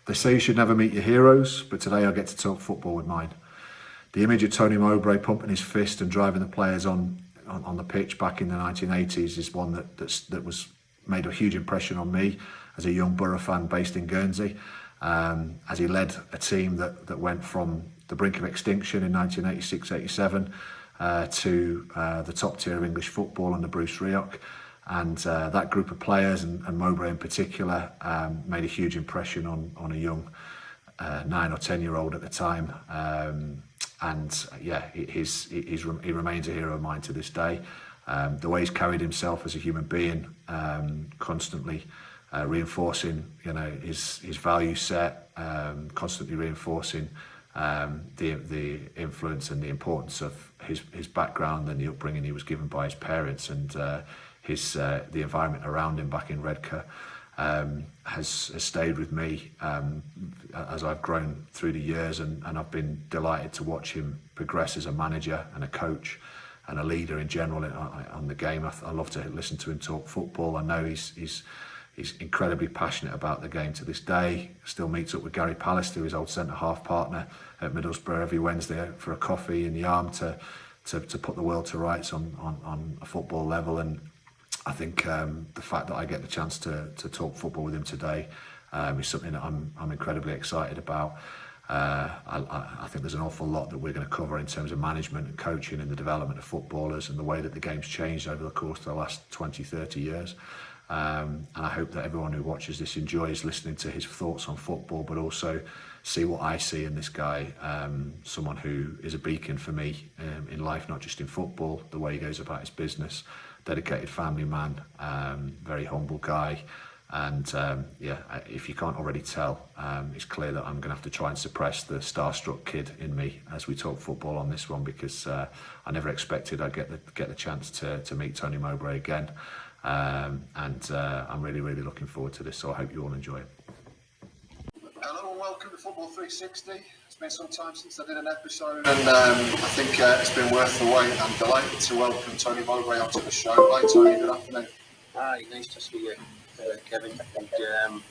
They say you should never meet your heroes, but today I get to talk football with mine. The image of Tony Mowbray pumping his fist and driving the players on the pitch back in the 1980s is one that was made a huge impression on me as a young Borough fan based in Guernsey, as he led a team that went from the brink of extinction in 1986-87 to the top tier of English football under Bruce Rioch. And that group of players, and Mowbray in particular, made a huge impression on a young 9 or 10-year-old at the time. He remains a hero of mine to this day. The way he's carried himself as a human being, constantly reinforcing, his value set, constantly reinforcing the influence and the importance of his background and the upbringing he was given by his parents, and the environment around him back in Redcar has stayed with me as I've grown through the years, and I've been delighted to watch him progress as a manager and a coach and a leader in general on the game. I love to listen to him talk football. I know he's incredibly passionate about the game to this day. Still meets up with Gary Pallister, his old centre-half partner at Middlesbrough, every Wednesday for a coffee in the arm to put the world to rights on a football level. And I think the fact that I get the chance to talk football with him today is something that I'm incredibly excited about. I think there's an awful lot that we're going to cover in terms of management and coaching and the development of footballers and the way that the game's changed over the course of the last 20-30 years. And I hope that everyone who watches this enjoys listening to his thoughts on football, but also see what I see in this guy, someone who is a beacon for me in life, not just in football, the way he goes about his business, dedicated family man, very humble guy. And if you can't already tell, it's clear that I'm going to have to try and suppress the starstruck kid in me as we talk football on this one, because I never expected I'd get the chance to meet Tony Mowbray again. I'm really looking forward to this, so I hope you all enjoy it. Hello and welcome to Football 360. It's been some time since I did an episode, and I think it's been worth the wait. I'm delighted to welcome Tony Mowbray onto the show. Hi Tony, good afternoon. Hi, nice to see you, Kevin. And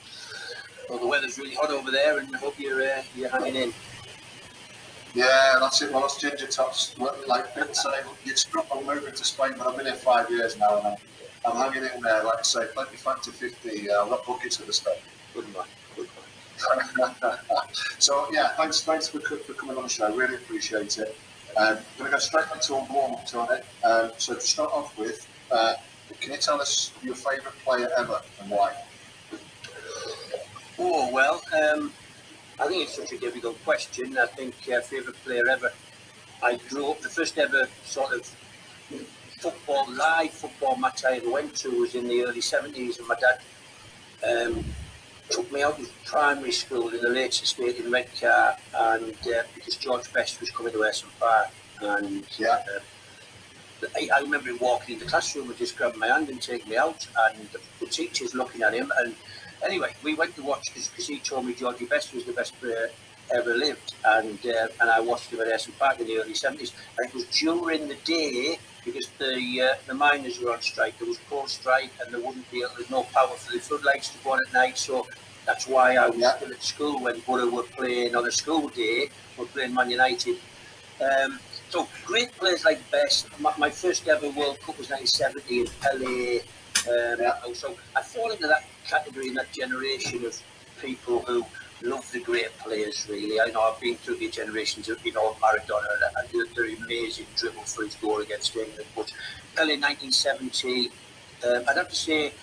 the weather's really hot over there, and I hope you're hanging in. Yeah, that's it. Well, us ginger tops, like Ben said, you'd struggle moving to Spain, but I've been here 5 years now, and I'm hanging in there. Like I say, plenty factor 50. I've got buckets of the stuff. Good man. So yeah, thanks for coming on the show. Really appreciate it. I'm going to go straight into a warm-up, Tony. So to start off with, can you tell us your favourite player ever and why? Oh well, I think it's such a difficult question. I think favourite player ever. I grew up. The first ever sort of live football match I ever went to was in the early 70s, and my dad took me out of primary school in the Lake Estate in Redcar, and because George Best was coming to Ayresome Park, and I remember him walking in the classroom and just grabbing my hand and taking me out, and the teachers looking at him. And anyway, we went to watch because he told me Georgie Best was the best player ever lived, and I watched him at Ayresome Park in the early 70s. And it was during the day, because the miners were on strike. There was coal strike, and there was no power for the floodlights to go on at night. So that's why I was still at school when Borough were playing on a school day. We're playing Man United. So great players like Best. My first ever World Cup was 1970 in Pelé. So I fall into that category, in that generation of people who love the great players, really. I know I've been through the generations of, Maradona and the amazing dribble for his goal against England. But Pelé 1970, I'd have to say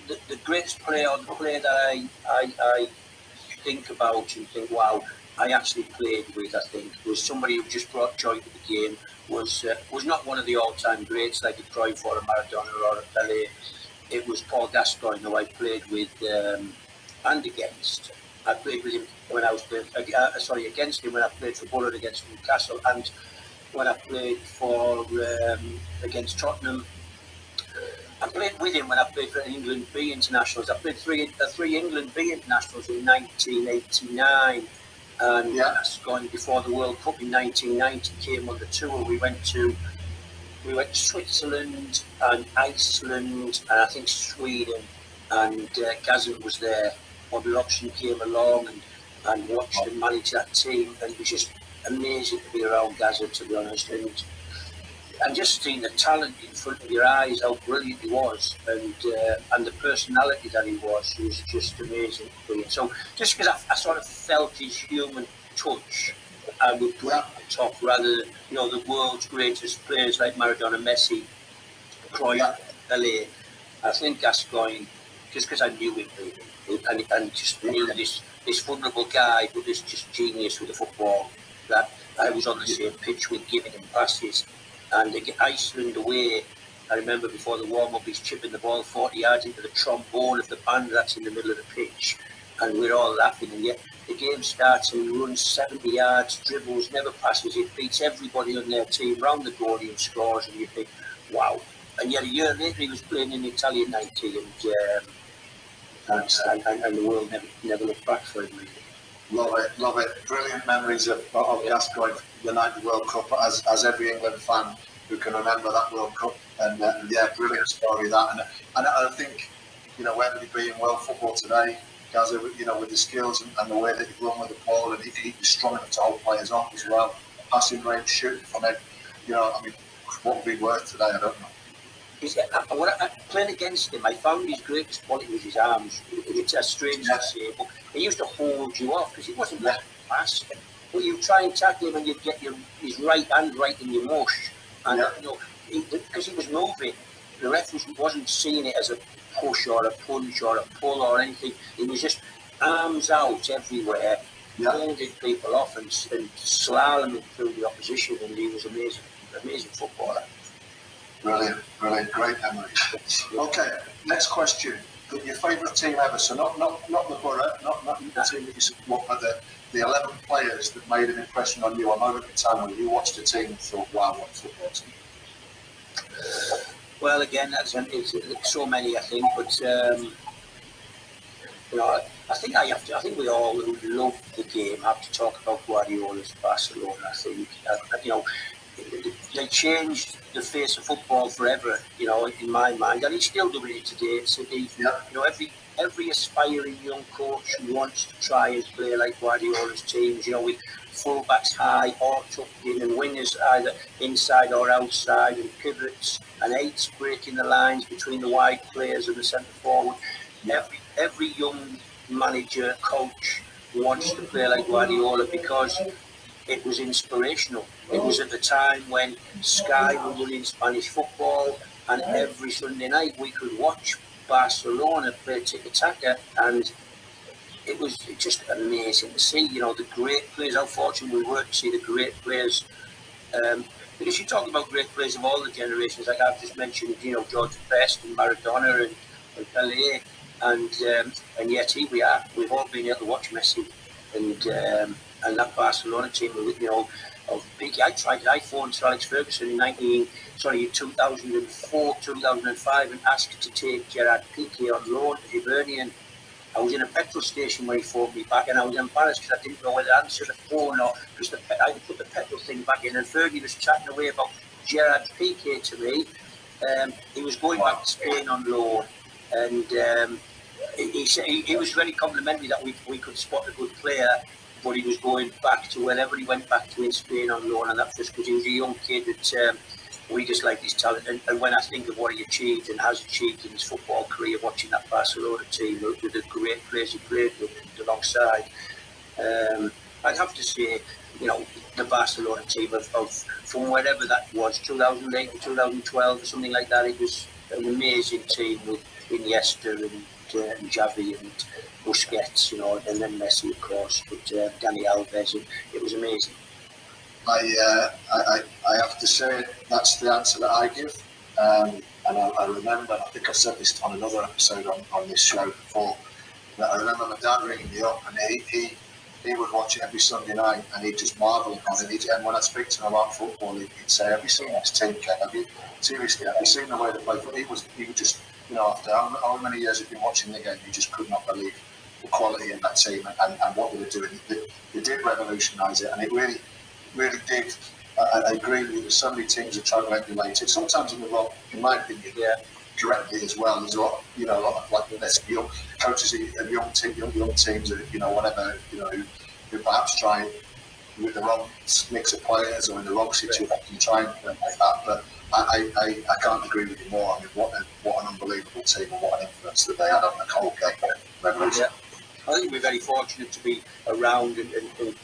the greatest player, or the player that I think about and think, wow, I actually played with, I think, was somebody who just brought joy to the game, was not one of the all-time greats like a Cruyff or a Maradona or a Pelé. It was Paul Gascoigne, who I played with and against. I played with him when I was playing, against him when I played for Borough against Newcastle, and when I played for against Tottenham. I played with him when I played for England B internationals. I played three England B internationals in 1989, and Gascoigne, before the World Cup in 1990, came on the tour. We went to Switzerland and Iceland and I think Sweden, and Gazan was there. Bobby Robson came along and watched him manage that team, and it was just amazing to be around Gazza, to be honest, and just seeing the talent in front of your eyes, how brilliant he was, and the personality that he was just amazing. So just because I sort of felt his human touch, I would put at the top rather than, the world's greatest players like Maradona, Messi, Cruyff, Pelé. I think Gascoigne, just because I knew him really, and just knew this vulnerable guy, but this just genius with the football, that I was on the same pitch with, giving him passes. And to get Iceland away, I remember before the warm-up, he's chipping the ball 40 yards into the trombone of the band that's in the middle of the pitch. And we're all laughing, and yet the game starts and he runs 70 yards, dribbles, never passes it, beats everybody on their team, round the goalie and scores, and you think, wow. And yet a year later he was playing in the Italian 90, and the world never looked back for him, really. Love it. Brilliant memories of Gascoigne, the 90 World Cup, as every England fan who can remember that World Cup. And brilliant story that. And I think, where would he be in world football today, Gazza, with the skills and the way that he run with the ball, and he was strong enough to hold players off as well. Passing range, shooting from it. What would be worth today? I don't know. Playing against him, I found his greatest quality was his arms. It's a strange to say, but he used to hold you off because he wasn't that fast. But you try and tackle him and you'd get his right hand right in your mush. And, because he was moving, the ref wasn't seeing it as a push or a punch or a pull or anything. It was just arms out everywhere, holding people off and slaloming through the opposition, and he was amazing footballer. Brilliant, great memory. Okay, next question. Your favourite team ever? So not the borough, not the team that you support, but the 11 players that made an impression on you. I know at the time when you watched the team and thought, wow, what a football team. Well, again, it's so many, I think, but I think we all who love the game have to talk about Guardiola's Barcelona. I think they changed the face of football forever, in my mind, and he's still doing it today. So every aspiring young coach wants to try and play like Guardiola's teams, with fullbacks high or tucked in, and wingers either inside or outside, and pivots and eights breaking the lines between the wide players and the centre forward. Every young manager, coach wants to play like Guardiola because it was inspirational. It was at the time when Sky were running Spanish football, and every Sunday night we could watch Barcelona play tiki-taka, and it was just amazing to see, the great players. How fortunate we were to see the great players. Because you talk about great players of all the generations, like I've just mentioned, George Best and Maradona and Pelé, and yet here we are. We've all been able to watch Messi and that Barcelona team, of Piqué. I phoned Sir Alex Ferguson in 2004, 2005, and asked to take Gerard Piqué on loan to Hibernian. I was in a petrol station when he phoned me back, and I was embarrassed because I didn't know whether to answer the phone or because I put the petrol thing back in, and Fergie was chatting away about Gerard Piqué to me. He was going back to Spain on loan, and he was very complimentary that we could spot a good player, but he was going back to wherever he went back to in Spain on loan, and that's just because he was a young kid that we just liked his talent. And when I think of what he achieved and has achieved in his football career, watching that Barcelona team with the great players he played with alongside, I'd have to say, the Barcelona team of from wherever that was, 2008 to 2012 or something like that. It was an amazing team with Iniesta and Xavi and Busquets, and then Messi, of course, but Dani Alves, and it was amazing. I have to say that's the answer that I give, and I remember, I think I said this on another episode on this show before, that I remember my dad ringing me up, and he would watch it every Sunday night, and he'd just marvel on it. And when I speak to him about football, he'd say, "Have you seen this team, Ken? Have you seen the way they play football?" He would just, after how many years he'd been watching the game, he just could not believe the quality in that team and what they were doing. They did revolutionise it, and it really did. I agree with you. There's so many teams that try to emulate it, sometimes in the wrong, in my opinion. Yeah. correctly as well. There's a lot, you know, a lot of, like there's young coaches and young teams, you know, whatever, you know, who perhaps try with the wrong mix of players or in the wrong situation, try and like that. But I can't agree with you more. I mean, what an unbelievable team and what an influence that they had on the whole game. Revolution. Yeah. I think we're very fortunate to be around and you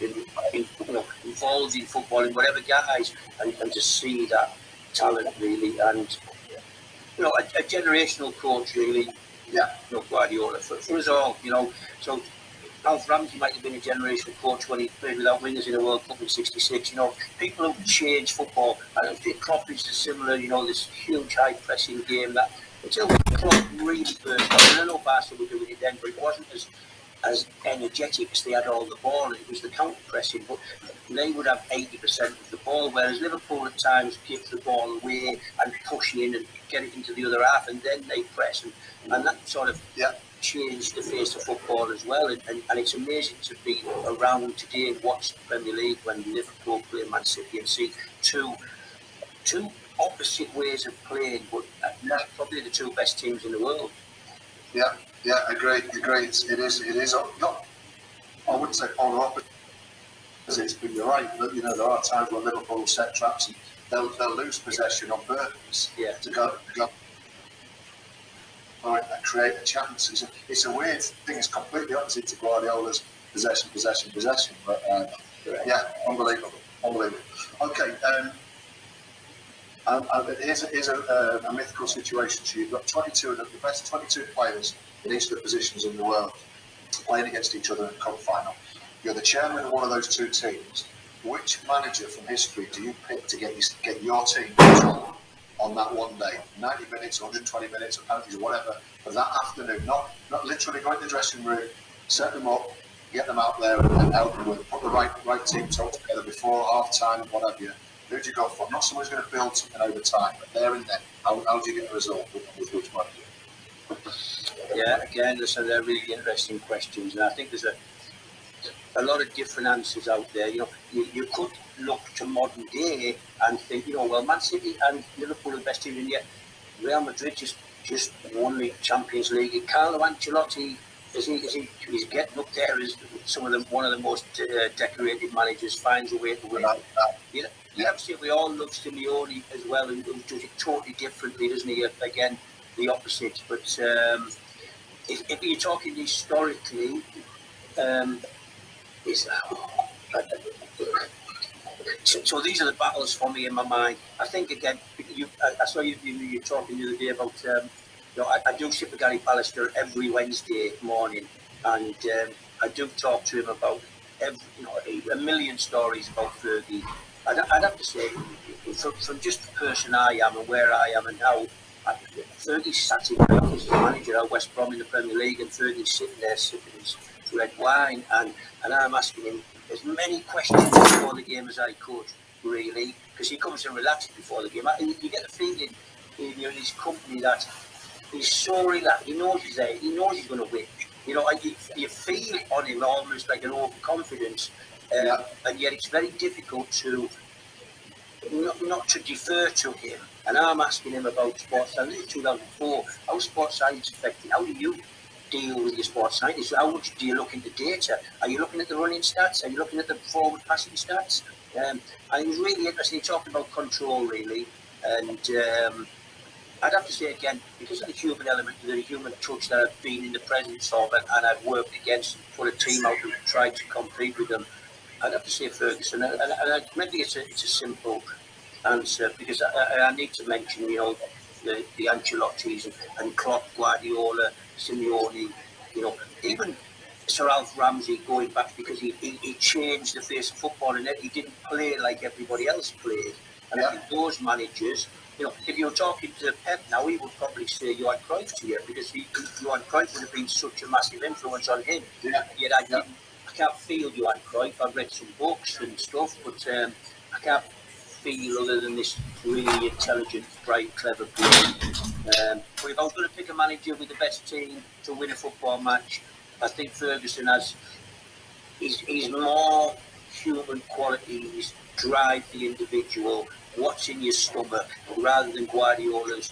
know, involved in football in whatever guise, and to see that talent really, and you know, a generational coach really. Yeah. You know, Guardiola for us all. You know, so Alf Ramsey might have been a generational coach when he played without wingers in the World Cup in '66. You know, people who changed football. I don't think Klopp is similar. You know, this huge high pressing game that until Klopp really burst out. And I know Barca were doing it then, but it wasn't as energetic as they had all the ball. It was the counter pressing, but they would have 80% of the ball, whereas Liverpool at times give the ball away and push in and get it into the other half, and then they press, and that sort of changed the face of football as well. And it's amazing to be around today and watch the Premier League when Liverpool play Man City and see two opposite ways of playing, but probably the two best teams in the world. Yeah, agree. It is not, I wouldn't say polar opposites, but you're right. You know, there are times when Liverpool will set traps and they'll lose possession on purpose to go and create a chance. It's a weird thing. It's completely opposite to Guardiola's possession. But unbelievable. Okay. Here's a mythical situation. So you've got 22 of the best 22 players in each of the positions in the world playing against each other in a cup final. You're the chairman of one of those two teams. Which manager from history do you pick to get your team on that one day? 90 minutes, 120 minutes, or penalties, or whatever, for that afternoon. Not literally go in the dressing room, set them up, get them out there and help them with, put the right team together before half time and what have you. Who do you go for? Not someone's going to build something over time, but there and then, how do you get the result with which manager? Yeah, again, they're really interesting questions, and I think there's a lot of different answers out there. You know, you could look to modern day and think, you know, well, Man City and Liverpool are the best team, and yet Real Madrid just won the Champions League. Carlo Ancelotti, he's getting up there as one of the most decorated managers, finds a way to win. You have to say we all love Simeone as well, and does it totally differently, doesn't he? Again, the opposite. But if you're talking historically, so these are the battles for me in my mind. I think again, I saw you talking the other day about. You know, I do sit with Gary Pallister every Wednesday morning, and I do talk to him about a million stories about Fergie. I'd have to say, from just the person I am and where I am and how Fergie sat in as the manager at West Brom in the Premier League, and Fergie's sitting there sipping his red wine, and I'm asking him as many questions before the game as I could, really, because he comes and relaxes before the game. You get the feeling in his company that he's so relaxed. He knows he's there. He knows he's going to win. You know, you feel on him almost like an overconfidence. And yet it's very difficult to not to defer to him. And I'm asking him about sports science. This is 2004. How sports science affected? How do you deal with your sports science? How much do you look into data? Are you looking at the running stats? Are you looking at the forward passing stats? And it was really interesting. He talked about control, really. And I'd have to say again, because of the human element, the human touch that I've been in the presence of, and I've worked against, put a team out and tried to compete with them, I'd have to say Ferguson, and maybe it's a simple answer, because I need to mention, you know, the Ancelottis and Klopp, Guardiola, Simeone, you know, even Sir Alf Ramsey going back, because he changed the face of football, and he didn't play like everybody else played. And I think those managers, you know, if you're talking to Pep now, he would probably say Johan Cruyff to you, because Johan Cruyff would have been such a massive influence on him. Yet I can't feel Johan Cruyff. I've read some books and stuff, but I can't feel other than this really intelligent, bright, clever player. But if I was going to pick a manager with the best team to win a football match, I think Ferguson has his more human qualities, drive the individual, what's in your stomach, rather than Guardiola's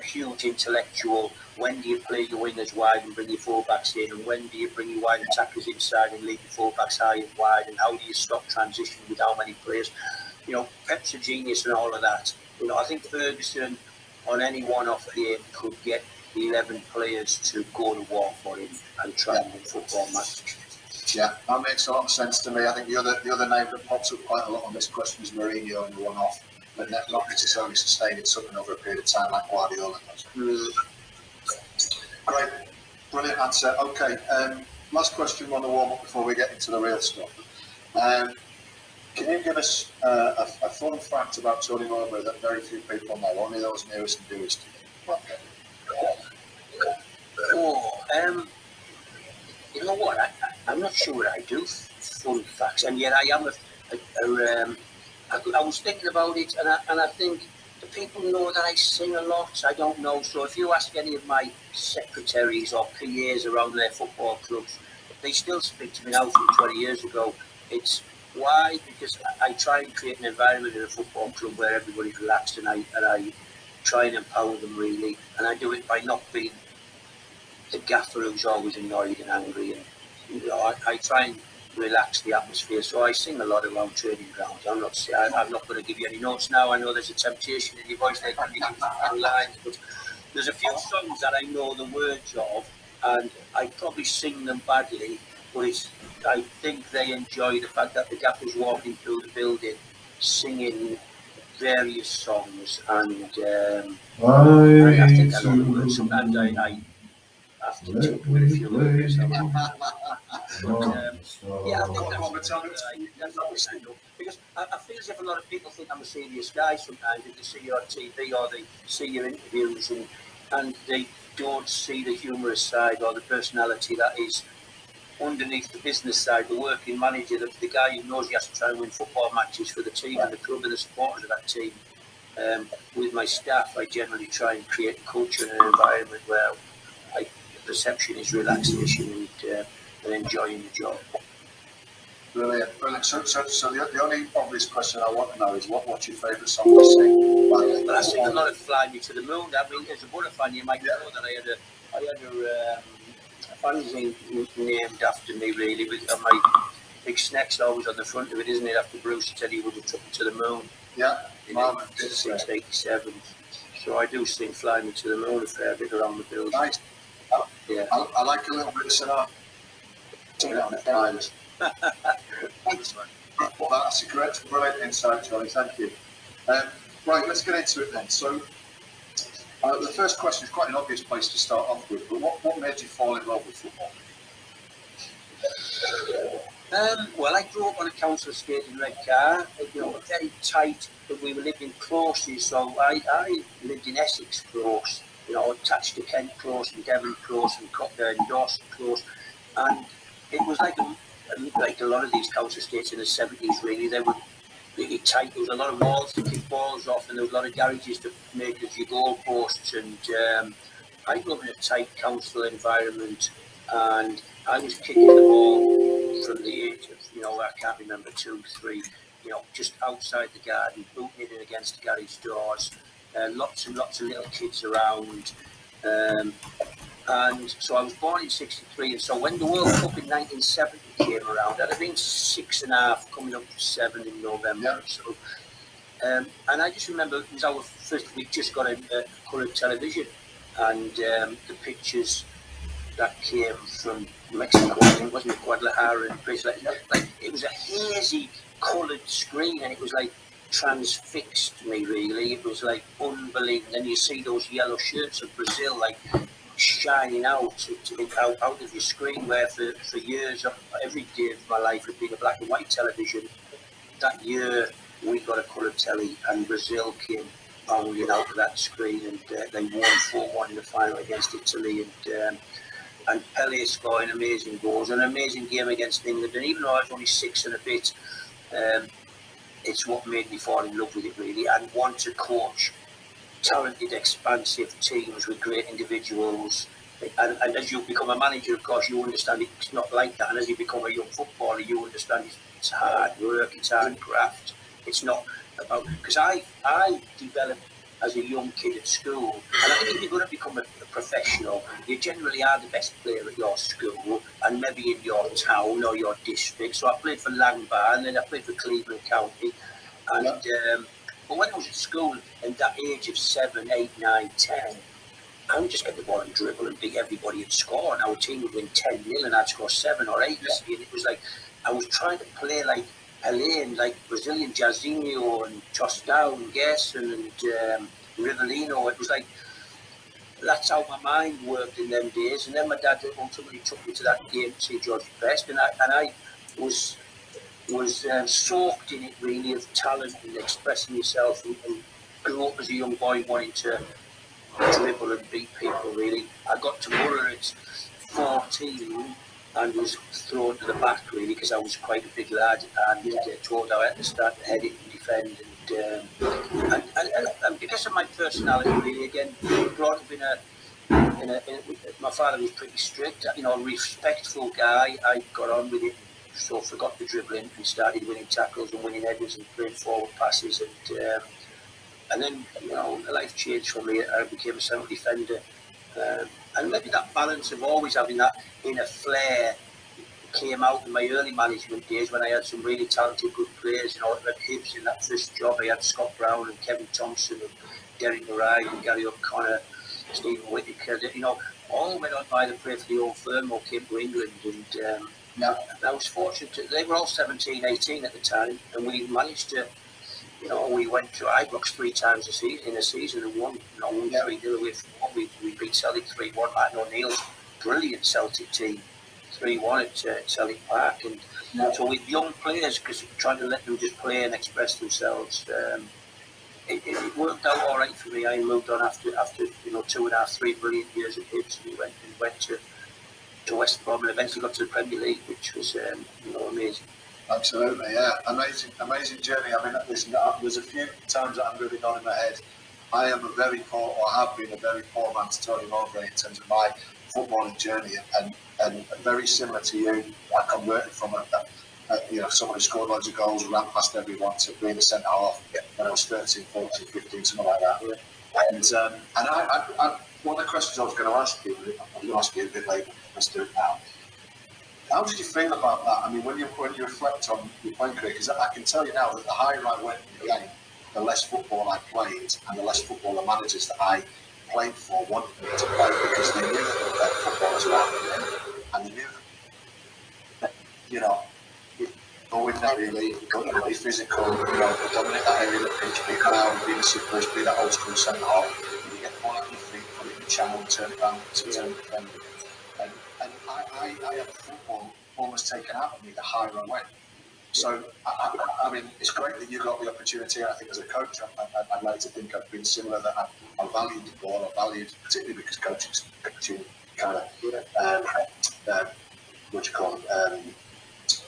huge intellectual. When do you play your wingers wide and bring your fullbacks in, and when do you bring your wide attackers inside and leave your fullbacks high and wide, and how do you stop transition with how many players? Pep's a genius and all of that. I think Ferguson on any one-off game could get the 11 players to go to war for him and try and win football match. Yeah, that makes a lot of sense to me. I think the other name that pops up quite a lot on this question is Mourinho and the one-off, but not necessarily sustaining something over a period of time like Guardiola does. Great, brilliant answer. Okay, last question on the warm-up before we get into the real stuff. Can you give us a fun fact about Tony Mowbray that very few people know, only those nearest and dearest to you? You know what? I'm not sure what I do fun facts, and yet I am I was thinking about it, and I think the people know that I sing a lot. I don't know. So if you ask any of my secretaries or PAs around their football clubs, they still speak to me now from 20 years ago. It's why? Because I try and create an environment in a football club where everybody's relaxed, and I try and empower them really, and I do it by not being the gaffer who's always annoyed and angry, and I try and relax the atmosphere. So I sing a lot around training grounds. I'm not going to give you any notes now. I know there's a temptation in your voice there, lines, but there's a few songs that I know the words of, and I probably sing them badly, but I think they enjoy the fact that the gaffer's walking through the building singing various songs, and I think I know the words. Sometimes I have to take with a few words. Yeah, I think that's because I feel as if a lot of people think I'm a serious guy sometimes if they see you on TV or they see your interviews, and they don't see the humorous side or the personality that is underneath the business side, the working manager, the guy who knows he has to try and win football matches for the team and the club and the supporters of that team. With my staff, I generally try and create a culture and an environment where the perception is relaxation and enjoying the job. Brilliant. So the only obvious question I want to know is what's your favourite song to sing? Well, I sing a lot of "Fly Me to the Moon." I mean, as a Butter fan, you might know that I had a fanzine named after me, really, with my big snack's always on the front of it, isn't it? After Bruce said he would have took me to the moon. Yeah. In 1987. So I do sing "Fly Me to the Moon" a fair bit around the building. Nice. Yeah. I like a little bit of Sinatra. Well, that's a correct, brilliant insight, Charlie. Thank you. Right, let's get into it then. So, the first question is quite an obvious place to start off with, but what made you fall in love with football? Well, I grew up on a council estate in Redcar, very tight, but we were living close, so I lived in Essex Close, attached to Kent Close and Devon Close and Dorset Close, and it was like a lot of these council estates in the 70s, really. They were really tight. There was a lot of walls to kick balls off, and there was a lot of garages to make as your goalposts, and I grew up in a tight council environment, and I was kicking the ball from the age of, I can't remember, 2, 3, just outside the garden, booting it in against the garage doors, lots and lots of little kids around. And so I was born in 63, and so when the World Cup in 1970 came around, I'd have been 6.5, coming up to 7 in November. So, and I just remember it was our first, we just got a coloured television, and the pictures that came from Mexico, I think, wasn't it, Guadalajara and places like that. Like, it was a hazy coloured screen, and it was like transfixed me, really. It was like unbelievable. And you see those yellow shirts of Brazil, like shining out of your screen, where for years, every day of my life had been a black and white television. That year, we got a coloured telly, and Brazil came bounding out of that screen, and they won 4-1 in the final against Italy, and Pelé scoring amazing goals, an amazing game against England. And even though I was only 6 and a bit, it's what made me fall in love with it, really, and want to coach talented, expansive teams with great individuals. And as you become a manager, of course, you understand it's not like that. And as you become a young footballer, you understand it's hard work, it's hard graft. It's not about, because I developed as a young kid at school. And I think if you're going to become a professional, you generally are the best player at your school and maybe in your town or your district. So I played for Langbar and then I played for Cleveland County. And but when I was at school, at that age of 7, 8, 9, 10, I would just get the ball and dribble and beat everybody and score. And our team would win 10-0 and I'd score 7 or 8. Yeah. And it was like, I was trying to play like Helene, like Brazilian Jairzinho and Tostão and Gerson and Rivellino. It was like, that's how my mind worked in them days. And then my dad ultimately took me to that game to see George Best. And I was soaked in it really, of talent and expressing yourself, and grew up as a young boy wanting to dribble and beat people really. I got to Borough at 14 and was thrown to the back really because I was quite a big lad, and told I had to start to head it and defend, and because of my personality really, again, brought up in a my father was pretty strict, you know, a respectful guy. I got on with it, so forgot the dribbling and started winning tackles and winning headers and playing forward passes, and then, you know, life changed for me. I became a central defender, and maybe that balance of always having that inner flair came out in my early management days when I had some really talented, good players. You know, at Hibs in that first job, I had Scott Brown and Kevin Thompson and Derek Murray and Gary O'Connor, Stephen Whittaker. You know, all went on by the play for the Old Firm or came to England, and I was fortunate. They were all 17, 18 at the time, and we managed to. You know, we went to Ibrox 3 times in a season and won. You know, 3-0 away from home. We beat Celtic 3-1. Martin O'Neill's brilliant Celtic team 3-1 at Celtic Park, and so with young players, because trying to let them just play and express themselves, it worked out all right for me. I moved on after 2.5, 3 brilliant years at Hibs, and went to West Brom and eventually got to the Premier League, which was amazing. Absolutely, yeah, amazing journey. I mean, listen, there's a few times that I'm moving on in my head. I am a very poor, or have been a very poor man to Tony Mowbray in terms of my footballing journey, and very similar to you. I converted from someone who scored loads of goals, ran past everyone, to being a centre half when I was 13, 14, 15, something like that. Yeah. And I one of the questions I was going to ask you, I'm going to ask you a bit later. Let's do it now. How did you feel about that? I mean, when you reflect on your playing career, because I can tell you now that the higher I went in the game, the less football I played, and the less football the managers that I played for wanted me to play, because they knew that football was well, and they knew that, you know, go in that really, go to play physical, you know, dominate that area of the pitch, be loud, be the supers, be that old school centre half, you get the ball at your feet, put it in the channel, turn it around to turn defender. And I had football almost taken out of me the higher I went. So, I mean, it's great that you got the opportunity. I think as a coach, I'd like to think I've been similar, that I valued the ball, I valued, particularly because coaching kind of,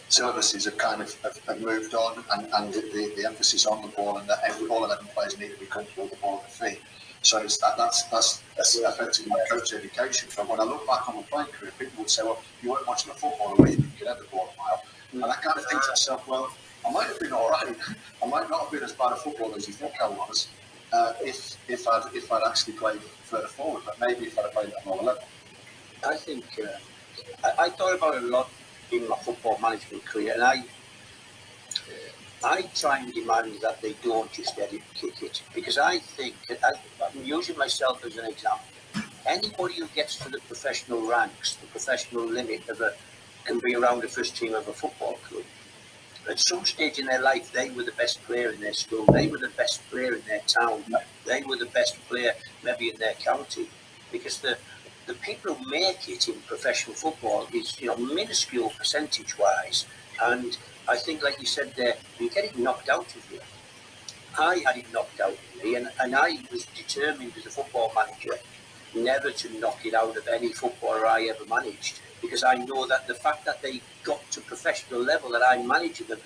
services have kind of have moved on, and the emphasis on the ball, and that all 11 players need to be comfortable with the ball at the feet. So that's affected my coach education. But when I look back on my playing career, people would say, well, you weren't watching a footballer where you could have the ball a mile. And I kind of think to myself, well, I might have been all right. I might not have been as bad a footballer as you think I was, if I'd actually played further forward. But maybe if I'd played at a lower level. I think I thought about it a lot in my football management career, and I try and demand that they don't just let it kick it, because I think, I'm using myself as an example, anybody who gets to the professional ranks, the professional limit can be around the first team of a football club. At some stage in their life, they were the best player in their school, they were the best player in their town, they were the best player maybe in their county, because the people who make it in professional football is, you know, minuscule percentage-wise, and I think, like you said there, you get it knocked out of you. I had it knocked out of me, and I was determined as a football manager never to knock it out of any footballer I ever managed, because I know that the fact that they got to professional level, that I managed them,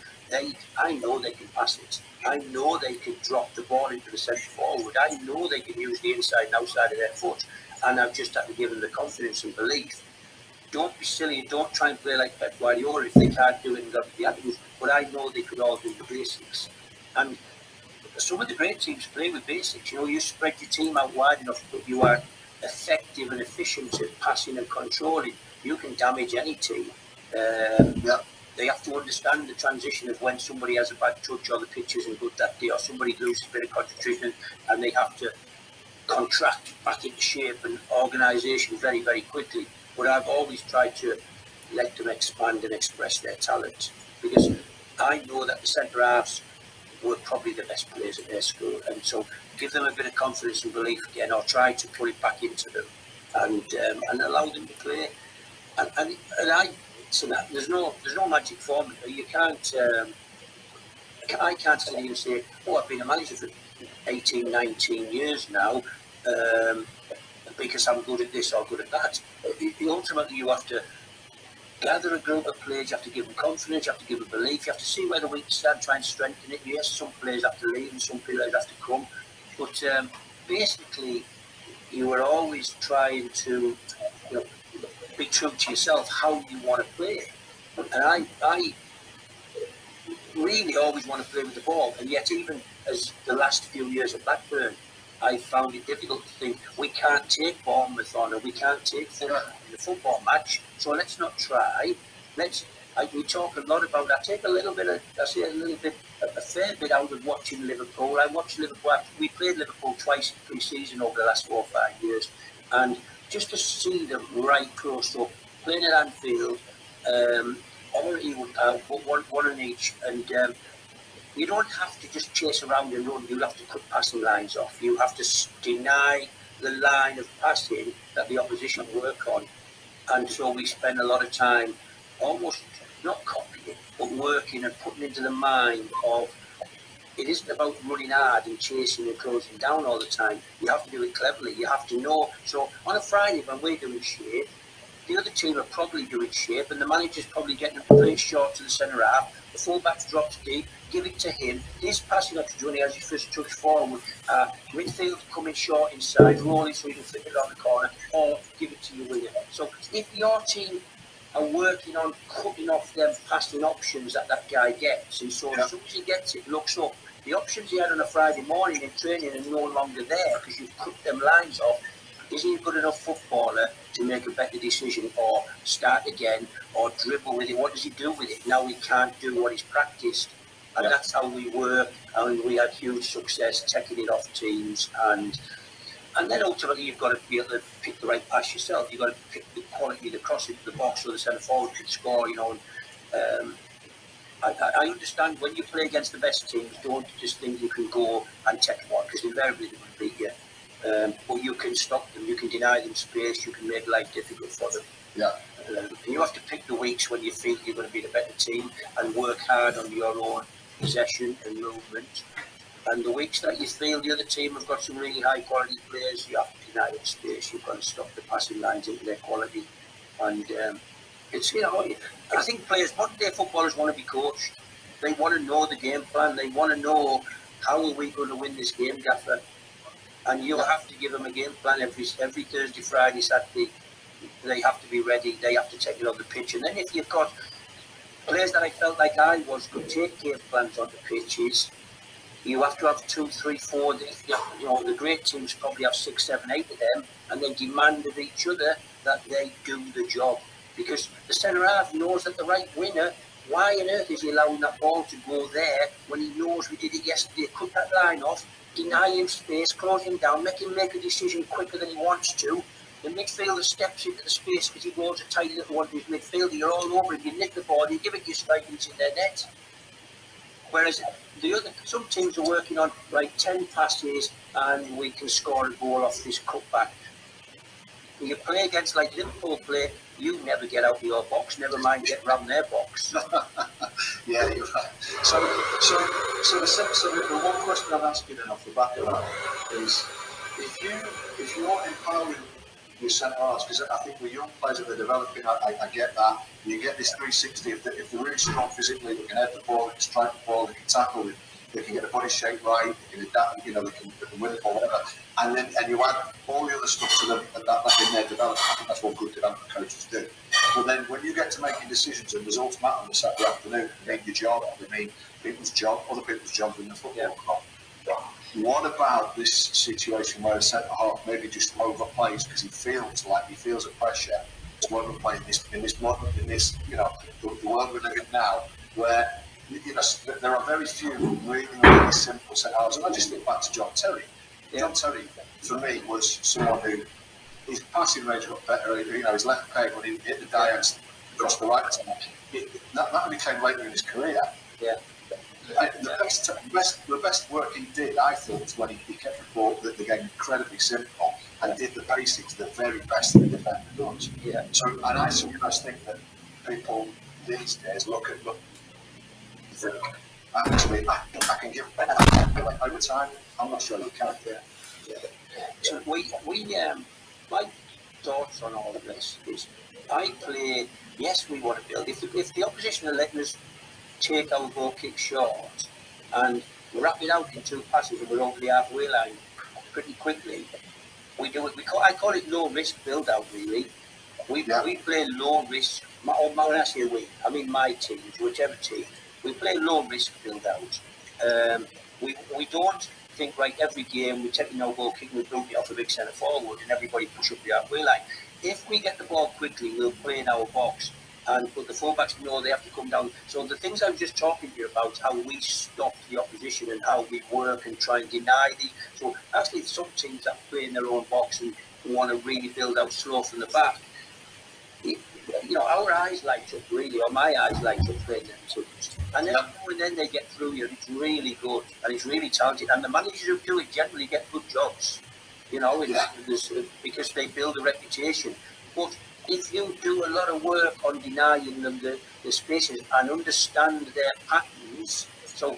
I know they can pass it. I know they can drop the ball into the centre forward. I know they can use the inside and outside of their foot, and I've just had to give them the confidence and belief. Don't be silly and don't try and play like Pep Guardiola if they can't do it and got the attitude. But I know they could all do the basics. And some of the great teams play with basics. You know, you spread your team out wide enough, but you are effective and efficient at passing and controlling. You can damage any team. They have to understand the transition of when somebody has a bad touch or the pitch isn't good that day, or somebody loses a bit of concentration, and they have to contract back into shape and organisation very, very quickly. But I've always tried to let them expand and express their talent, because I know that the centre halves were probably the best players at their school, and so give them a bit of confidence and belief again, or try to put it back into them, and allow them to play. And I so that there's no magic formula. You can't. I can't sit here and say, oh, I've been a manager for 18, 19 years now, because I'm good at this or good at that. Ultimately, you have to gather a group of players, you have to give them confidence, you have to give them belief, you have to see where the weaknesses are and try and strengthen it. Yes, some players have to leave and some players have to come. But basically, you are always trying to be true to yourself, how you want to play. And I really always want to play with the ball, and yet even as the last few years at Blackburn, I found it difficult to think we can't take Bournemouth on, or we can't take Fulham in the football match, so let's not try. We talk a lot about, I take a fair bit out of watching Liverpool. I watched Liverpool, we played Liverpool twice in pre-season over the last 4 or 5 years, and just to see them right close up, playing at Anfield, or Ewood Park, one in each, and you don't have to just chase around and run. You have to cut passing lines off. You have to deny the line of passing that the opposition work on. And so we spend a lot of time almost not copying, but working and putting into the mind of, it isn't about running hard and chasing and closing down all the time. You have to do it cleverly. You have to know. So on a Friday when we're doing shape, the other team are probably doing shape, and the manager's probably getting a play short to the centre half. The fullback drops deep, give it to him. He's passing up to Johnny as he first touch forward. Midfield coming short inside, rolling so you can flip it on the corner, or give it to your winger. So if your team are working on cutting off them passing options that guy gets, and so as soon as he gets it, looks up, the options he had on a Friday morning in training are no longer there because you've cut them lines off. Is he a good enough footballer to make a better decision, or start again, or dribble with it? What does he do with it? Now he can't do what he's practiced. And that's how we work, and we had huge success taking it off teams. And then ultimately you've got to be able to pick the right pass yourself. You've got to pick the quality of the cross into the box so the centre forward can score, And I understand when you play against the best teams, don't just think you can go and take one, because invariably they will beat you. But you can stop them, you can deny them space, you can make life difficult for them. And you have to pick the weeks when you feel you're going to be the better team and work hard on your own possession and movement. And the weeks that you feel the other team have got some really high quality players, you have to deny them space. You've got to stop the passing lines into their quality. And it's, I think players, modern day footballers want to be coached. They want to know the game plan. They want to know, how are we going to win this game, Gaffer? And you have to give them a game plan every Thursday, Friday, Saturday. They have to be ready. They have to take it on the pitch. And then if you've got players that I felt like I was could take game plans on the pitches, you have to have 2, 3, 4. The great teams probably have 6, 7, 8 of them, and they demand of each other that they do the job. Because the centre half knows that the right winger, why on earth is he allowing that ball to go there when he knows we did it yesterday? Cut that line off, deny him space, close him down, make him make a decision quicker than he wants to. The midfielder steps into the space because he goes a tight little one to his midfielder. You're all over him, you nick the ball, you give it your strike, and it's in their net. Whereas some teams are working on 10 passes and we can score a goal off this cutback. When you play against like Liverpool play, you never get out of your box, never mind get round their box. Yeah, you're right. So the one question I'm asking off the back of that is, if you're empowering your centre halves, because I think with young players that they're developing, I get that. You get this 360. If they're really strong physically, they can head the ball, they can strike the ball, they can tackle it, they can get the body shape right, they can adapt, they can win the ball, whatever. And you add all the other stuff to them that in their development. I think that's what good development coaches do. But then when you get to making decisions and results matter on the Saturday afternoon, they mean your job, they mean people's job, other people's jobs in the football club. what about this situation where a centre half maybe just overplays because he feels a pressure to overplay in this modern, you know, the world we live in now, where, you know, there are very few really simple centre halves. And I just think back to John Terry. Yeah. John Terry, for me, was someone who his passing range got better. You know, his left peg when he hit the diagonals across the right side, that only came later in his career. Yeah. The best work he did, I thought, was when he kept the game incredibly simple and did the basics the very best that the defender does. Yeah. So, and I sometimes think that people these days look, think, actually, I can give over time. I'm not sure you can. Yeah. So my thoughts on all of this is, I play. Yes, we want to build. If the opposition are letting us take our goal kick short and wrap it out in 2 passes and we're over the halfway line pretty quickly, we do it. I call it low risk build out. Really, we play low risk. When I say we, I mean my teams, whichever team. We play low risk build out. We don't think, right, every game we're taking our goal kick, we boot it off a big centre forward and everybody push up the halfway line. If we get the ball quickly, we'll play in our box, but the fullbacks know they have to come down. So the things I was just talking to you about, how we stop the opposition and how we work and try and deny so actually some teams that play in their own box and want to really build out slow from the back, you know, our eyes light up really, or my eyes light up playing them teams. And then now and then they get through you, and it's really good, and it's really talented. And the managers who do it generally get good jobs, you know, because they build a reputation. But if you do a lot of work on denying them the spaces and understand their patterns, so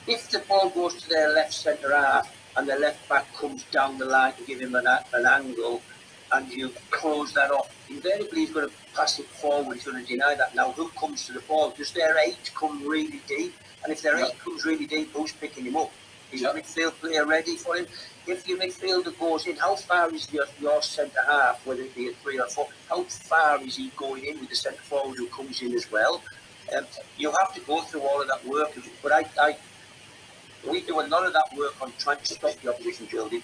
if the ball goes to their left centre half and the left back comes down the line to give him an angle, and you close that off, invariably he's going to pass it forward, he's going to deny that. Now, who comes to the ball? Does their 8 come really deep? And if their 8 comes really deep, who's picking him up? Is your midfield player ready for him? If your midfielder goes in, how far is your centre half, whether it be a 3 or 4, how far is he going in with the centre forward who comes in as well? You have to go through all of that work, but we do a lot of that work on trying to stop the opposition building.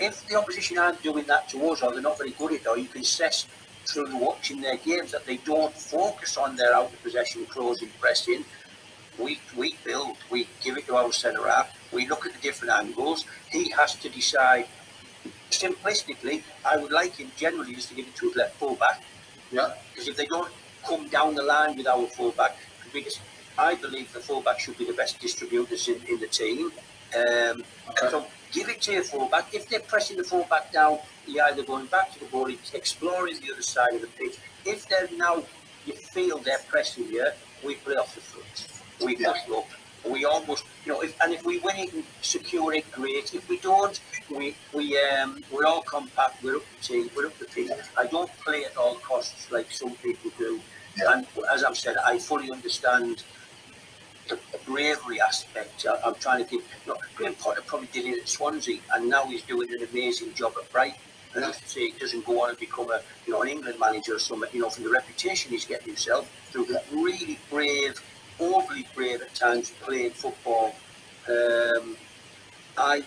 If the opposition aren't doing that to us, or they're not very good at it, or you can assess through watching their games that they don't focus on their out of possession, closing, pressing, we build, we give it to our centre half, we look at the different angles. He has to decide. Simplistically, I would like him generally just to give it to his left fullback. Yeah. Because if they don't come down the line with our fullback, because I believe the fullback should be the best distributors in the team. Okay. So give it to your fullback. If they're pressing the fullback down, you're either going back to the ball, exploring the other side of the pitch. If they're now, you feel they're pressing you, we play off the front. We push up. We almost, you know, if we win it and secure it, great. If we don't, we're all compact. We're up the team. We're up the pitch. I don't play at all costs like some people do. Yeah. And as I've said, I fully understand the bravery aspect. I'm trying to give. You know, Graham Potter probably did it at Swansea, and now he's doing an amazing job at Brighton. And as to say, he doesn't go on and become an England manager or something. You know, from the reputation he's getting himself through really brave, overly brave at times playing football. I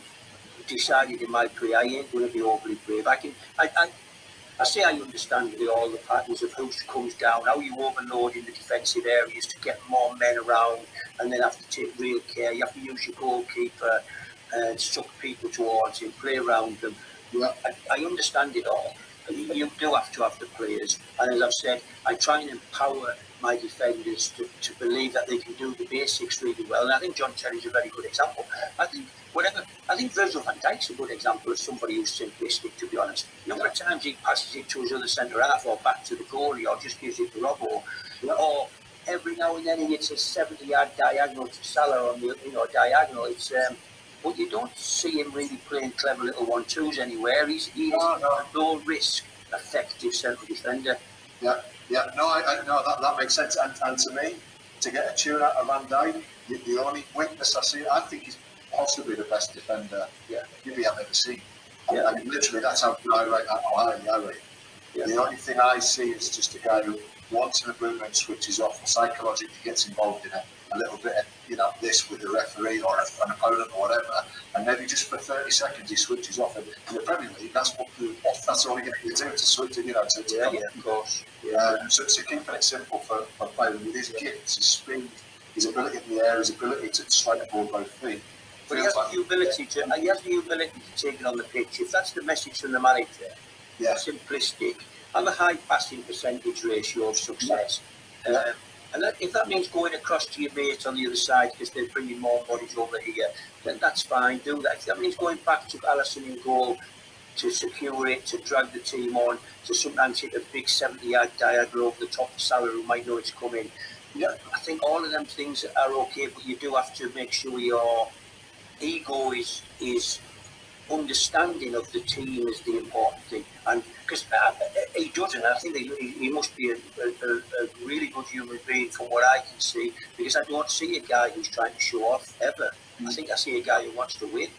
decided in my career I ain't going to be overly brave. I say I understand all the patterns of who comes down, how you overload in the defensive areas to get more men around, and then have to take real care. You have to use your goalkeeper and suck people towards him, play around them. I understand it all. You do have to have the players, and as I've said, I try and empower my defenders to believe that they can do the basics really well. And I think John Terry's a very good example. I think Virgil van Dijk's a good example of somebody who's simplistic, to be honest. A number of times he passes it to his other centre half or back to the goalie or just gives it to Robbo. Or every now and then he hits a 70-yard diagonal to Salah on the diagonal. It's but you don't see him really playing clever little 1-2s anywhere. He's a low risk, effective central defender. Yeah. No, that makes sense. And to me, to get a tune out of Van Dijk, the only weakness I see, I think he's possibly the best defender maybe I've ever seen. I mean, literally, that's how I rate that. The only thing I see is just a guy who, once an movement switches off, psychologically gets involved in it a little bit. this with the referee or an opponent or whatever, and maybe just for 30 seconds he switches off. And in the Premier League, that's all you're going to do to switch. Of course. So keeping it simple for playing with his gifts, his speed, his ability in the air, his ability to strike the ball with both feet. But he has the ability to take it on the pitch. If that's the message from the manager, simplistic, have a high passing percentage ratio of success. And if that means going across to your mate on the other side because they're bringing more bodies over here, then that's fine, do that. If that means going back to Alisson in goal to secure it, to drag the team on, to sometimes hit a big 70-yard diagonal over the top of Salah who might know it's coming. I think all of them things are okay, but you do have to make sure your ego is understanding of the team is the important thing, and because he doesn't, I think he must be a really good human being from what I can see, because I don't see a guy who's trying to show off ever. I think I see a guy who wants to win,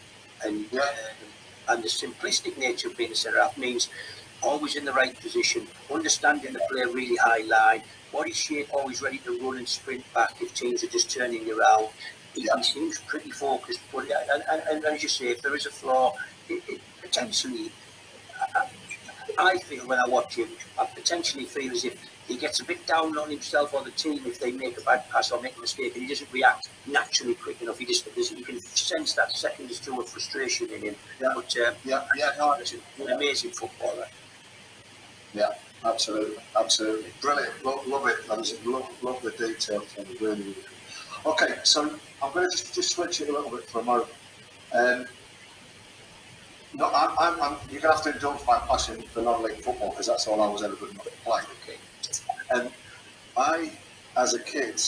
and the simplistic nature of being a centre half means always in the right position, understanding the play really high line, body shape always ready to run and sprint back if teams are just turning you around. He seems pretty focused, but and as you say, if there is a flaw, it potentially, I feel when I watch him, I potentially feel as if he gets a bit down on himself or the team if they make a bad pass or make a mistake, and he doesn't react naturally quick enough. You can sense that second or two of frustration in him. But he's an amazing footballer. Yeah, absolutely. Brilliant. Love it. Love the detail from the really. Okay, so I'm going to just switch it a little bit for a moment. You're going to have to indulge my passion for non-league football because that's all I was ever good enough to play. Okay. And I, as a kid,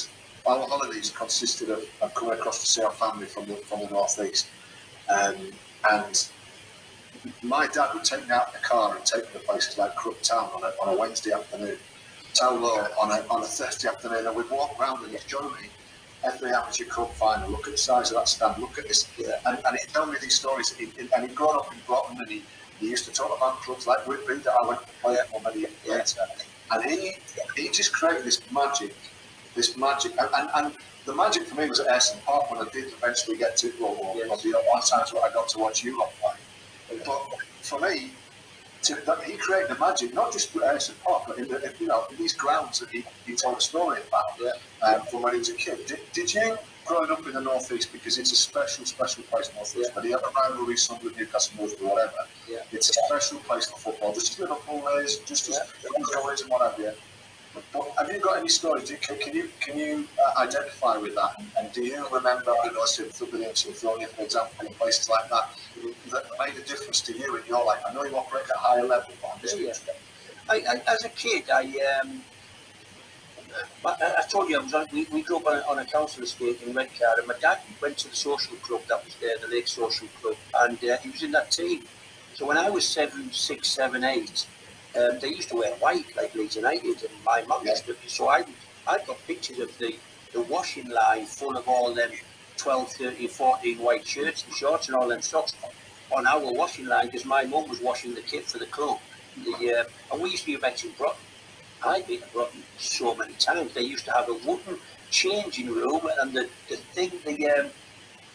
our holidays consisted of coming across to see our family from the northeast, and my dad would take me out in the car and take me to places like Crook Town on a Wednesday afternoon, Townlow on a Thursday afternoon, and we'd walk round and he'd show me every amateur cup final, look at the size of that stand, look at this, and he'd tell me these stories, and he'd grown up in Broughton, and he used to talk about clubs like Whitby that I went to play at many years later, and he just created this magic, and the magic for me was at Ayresome Park when I did eventually get to, or the one times where I got to watch you lot play. But for me, he created the magic, not just at Ayresome Park, but in these grounds that he told a story about from when he was a kid. Did you, growing up in the northeast, because it's a special place, northeast, but he had a rivalry, Sunderland, Newcastle, Middlesbrough, whatever. It's a special place for football, just as Liverpool is, just as Liverpool is, and what have you. But have you got any stories? Can you identify with that? And do you remember, I know Symphonia, for example, in places like that made a difference to you in your life? I know you operate at a higher level, but I'm just interested. As a kid, I told you we grew up on a council estate in Redcar, and my dad went to the social club that was there, the Lake Social Club, and he was in that team. So when I was 7, 6, 7, 8, they used to wear white like Leeds United, and my mum used to. So I got pictures of the washing line full of all them 12, 13, 14 white shirts and shorts and all them socks on our washing line because my mum was washing the kit for the club. And we used to be mentioned Broughton. I've been at Broughton so many times. They used to have a wooden changing room, and the thing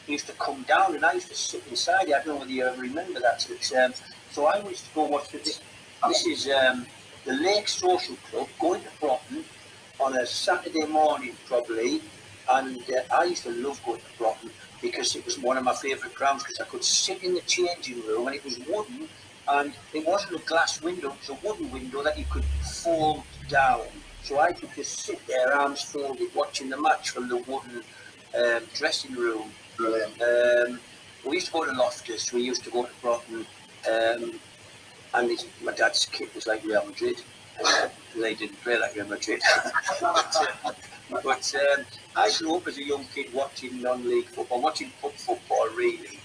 used to come down, and I used to sit inside. I don't know whether you ever remember that. So I used to go watch this. This is the Lake Social Club going to Broughton on a Saturday morning probably, and I used to love going to Broughton because it was one of my favourite grounds because I could sit in the changing room and it was wooden, and it wasn't a glass window, it was a wooden window that you could fold down, so I could just sit there arms folded watching the match from the wooden dressing room. Brilliant. We used to go to Loftus, we used to go to Broughton, and my dad's kit was like Real Madrid. They didn't play like Real Madrid. but I grew up as a young kid watching non-league football, watching pub football really.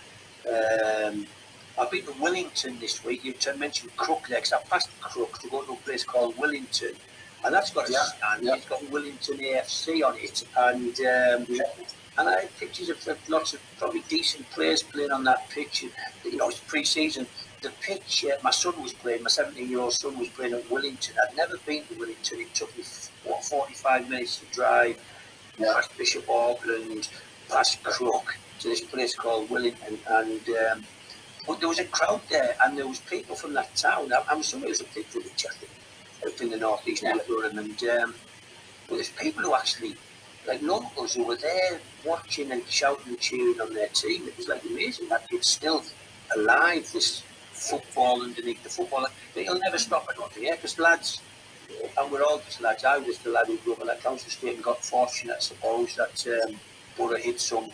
I've been to Willington this week. You mentioned Crook there, because I passed Crook to go to a place called Willington, and that's got a stand. It's got Willington AFC on it, and I had pictures of lots of probably decent players playing on that pitch. It's pre-season. The pitch, my son was playing, my 17-year-old son was playing at Willington. I'd never been to Willington. It took me 45 minutes to drive past Bishop Auckland, past Crook to this place called Willington, and but there was a crowd there, and there was people from that town. I'm assuming it was a big village, I think, up in the northeast of Durham, and but there's people who actually, like locals, who were there watching and shouting and cheering on their team. It was like amazing that it's still alive, this football underneath the football. It'll never stop, I don't think, because lads, and we're all just lads. I was the lad who grew up in that council estate and got fortunate, I suppose, that Borough hit some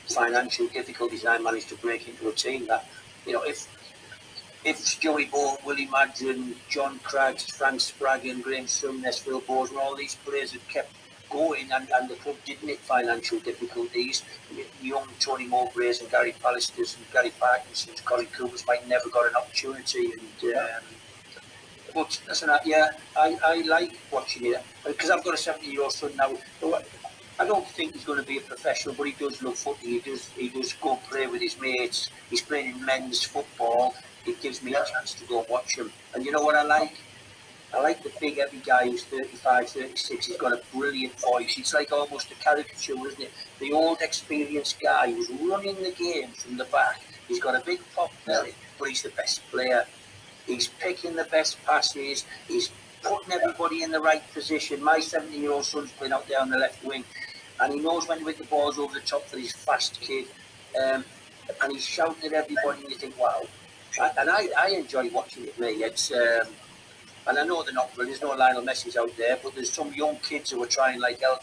financial difficulties, and I managed to break into a team that, you know, if Joey Ball, Willie Madron, John Craggs, Frank Spraggan, Graham Sumness, Phil Bosen, all these players had kept going, and the club didn't hit financial difficulties. Young Tony Mowbrays and Gary Pallisters and Gary Parkinson's, Corey Coopers might never got an opportunity, and but listen, I like watching it because I've got a 70-year-old son now. I don't think he's going to be a professional, but he does love footy. He does go play with his mates. He's playing in men's football. It gives me a chance to go watch him. And you know what I like? I like the big heavy guy who's 35, 36. He's got a brilliant voice. It's like almost a caricature, isn't it? The old experienced guy who's running the game from the back. He's got a big pop belly, but he's the best player. He's picking the best passes. He's putting everybody in the right position. My 70-year-old son's playing out there on the left wing, and he knows when to hit the balls over the top for his fast kid. And he's shouting at everybody, and you think, wow. And I enjoy watching it, mate. It's and I know they're not brilliant. There's no Lionel Messi's out there, but there's some young kids who are trying like hell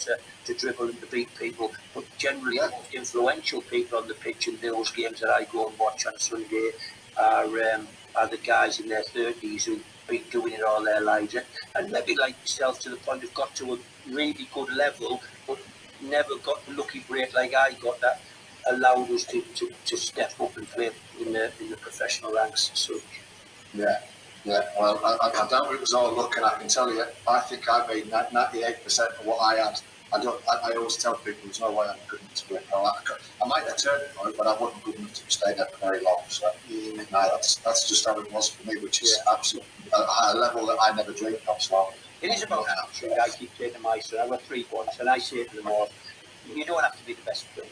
to dribble and to beat people. But generally, the most influential people on the pitch in those games that I go and watch on Sunday are the guys in their 30s who've been doing it all their lives, and maybe like yourself to the point of got to a really good level, but never got the lucky break like I got that allowed us to step up and play in the professional ranks. So well, I doubt it was all luck, and I can tell you, I think I made 98% of what I had. I always tell people there's no way I'm good enough to play. I might have turned it on, but I wasn't good enough to stay there for very long. So no, that's just how it was for me, which is absolutely a level that I never dreamed of. So it is about attitude. I keep saying to my son, I got 3 boys, and I say to them all, you don't have to be the best player.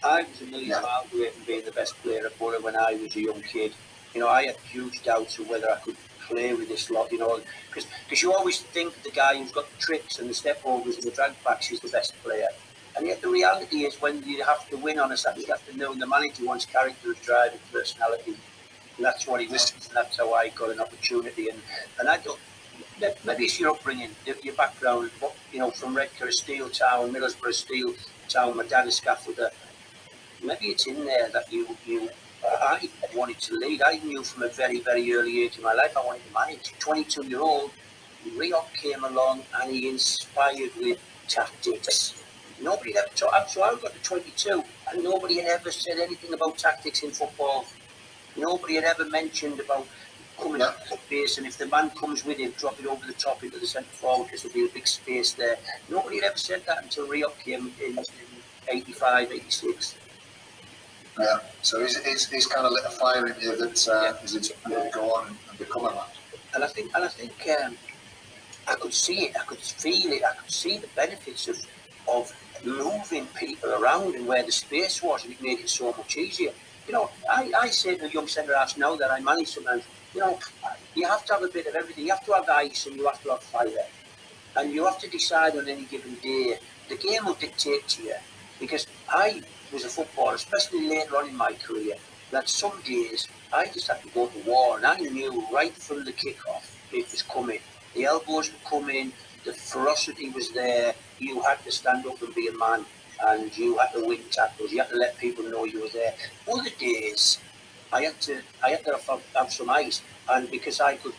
I was a million miles away from being the best player at Borough when I was a young kid. You know, I had huge doubts of whether I could play with this lot, you know, because you always think the guy who's got the tricks and the step overs and the drag backs is the best player. And yet the reality is when you have to win on a Saturday afternoon, the manager wants character and drive and personality. And that's what he wants, and that's how I got an opportunity. And I don't, maybe it's your upbringing, your background, you know, from Redcar, Steel Town, Middlesbrough, Steel Town, my dad is scaffolder. Maybe it's in there that I wanted to lead. I knew from a very, very early age in my life I wanted to manage. 22-year-old, Rioch came along and he inspired with tactics. Nobody had ever taught. So I got to 22 and nobody had ever said anything about tactics in football. Nobody had ever mentioned about coming up to space, and if the man comes with him, drop it over the top into the centre forward because there'll be a big space there. Nobody had ever said that until Rioch came in 85, 86. Yeah, so he's kind of lit a fire in you that is inspired to go on and become a man. And I think I could see it, I could feel it, I could see the benefits of moving people around and where the space was, and it made it so much easier. You know, I say to young centre-halves now that I manage sometimes, you know, you have to have a bit of everything. You have to have ice and you have to have fire. And you have to decide on any given day. The game will dictate to you, because I was a footballer, especially later on in my career, that some days I just had to go to war, and I knew right from the kick-off it was coming. The elbows were coming, the ferocity was there, you had to stand up and be a man, and you had to win tackles, you had to let people know you were there. Other days, I had to have some ice, and because I could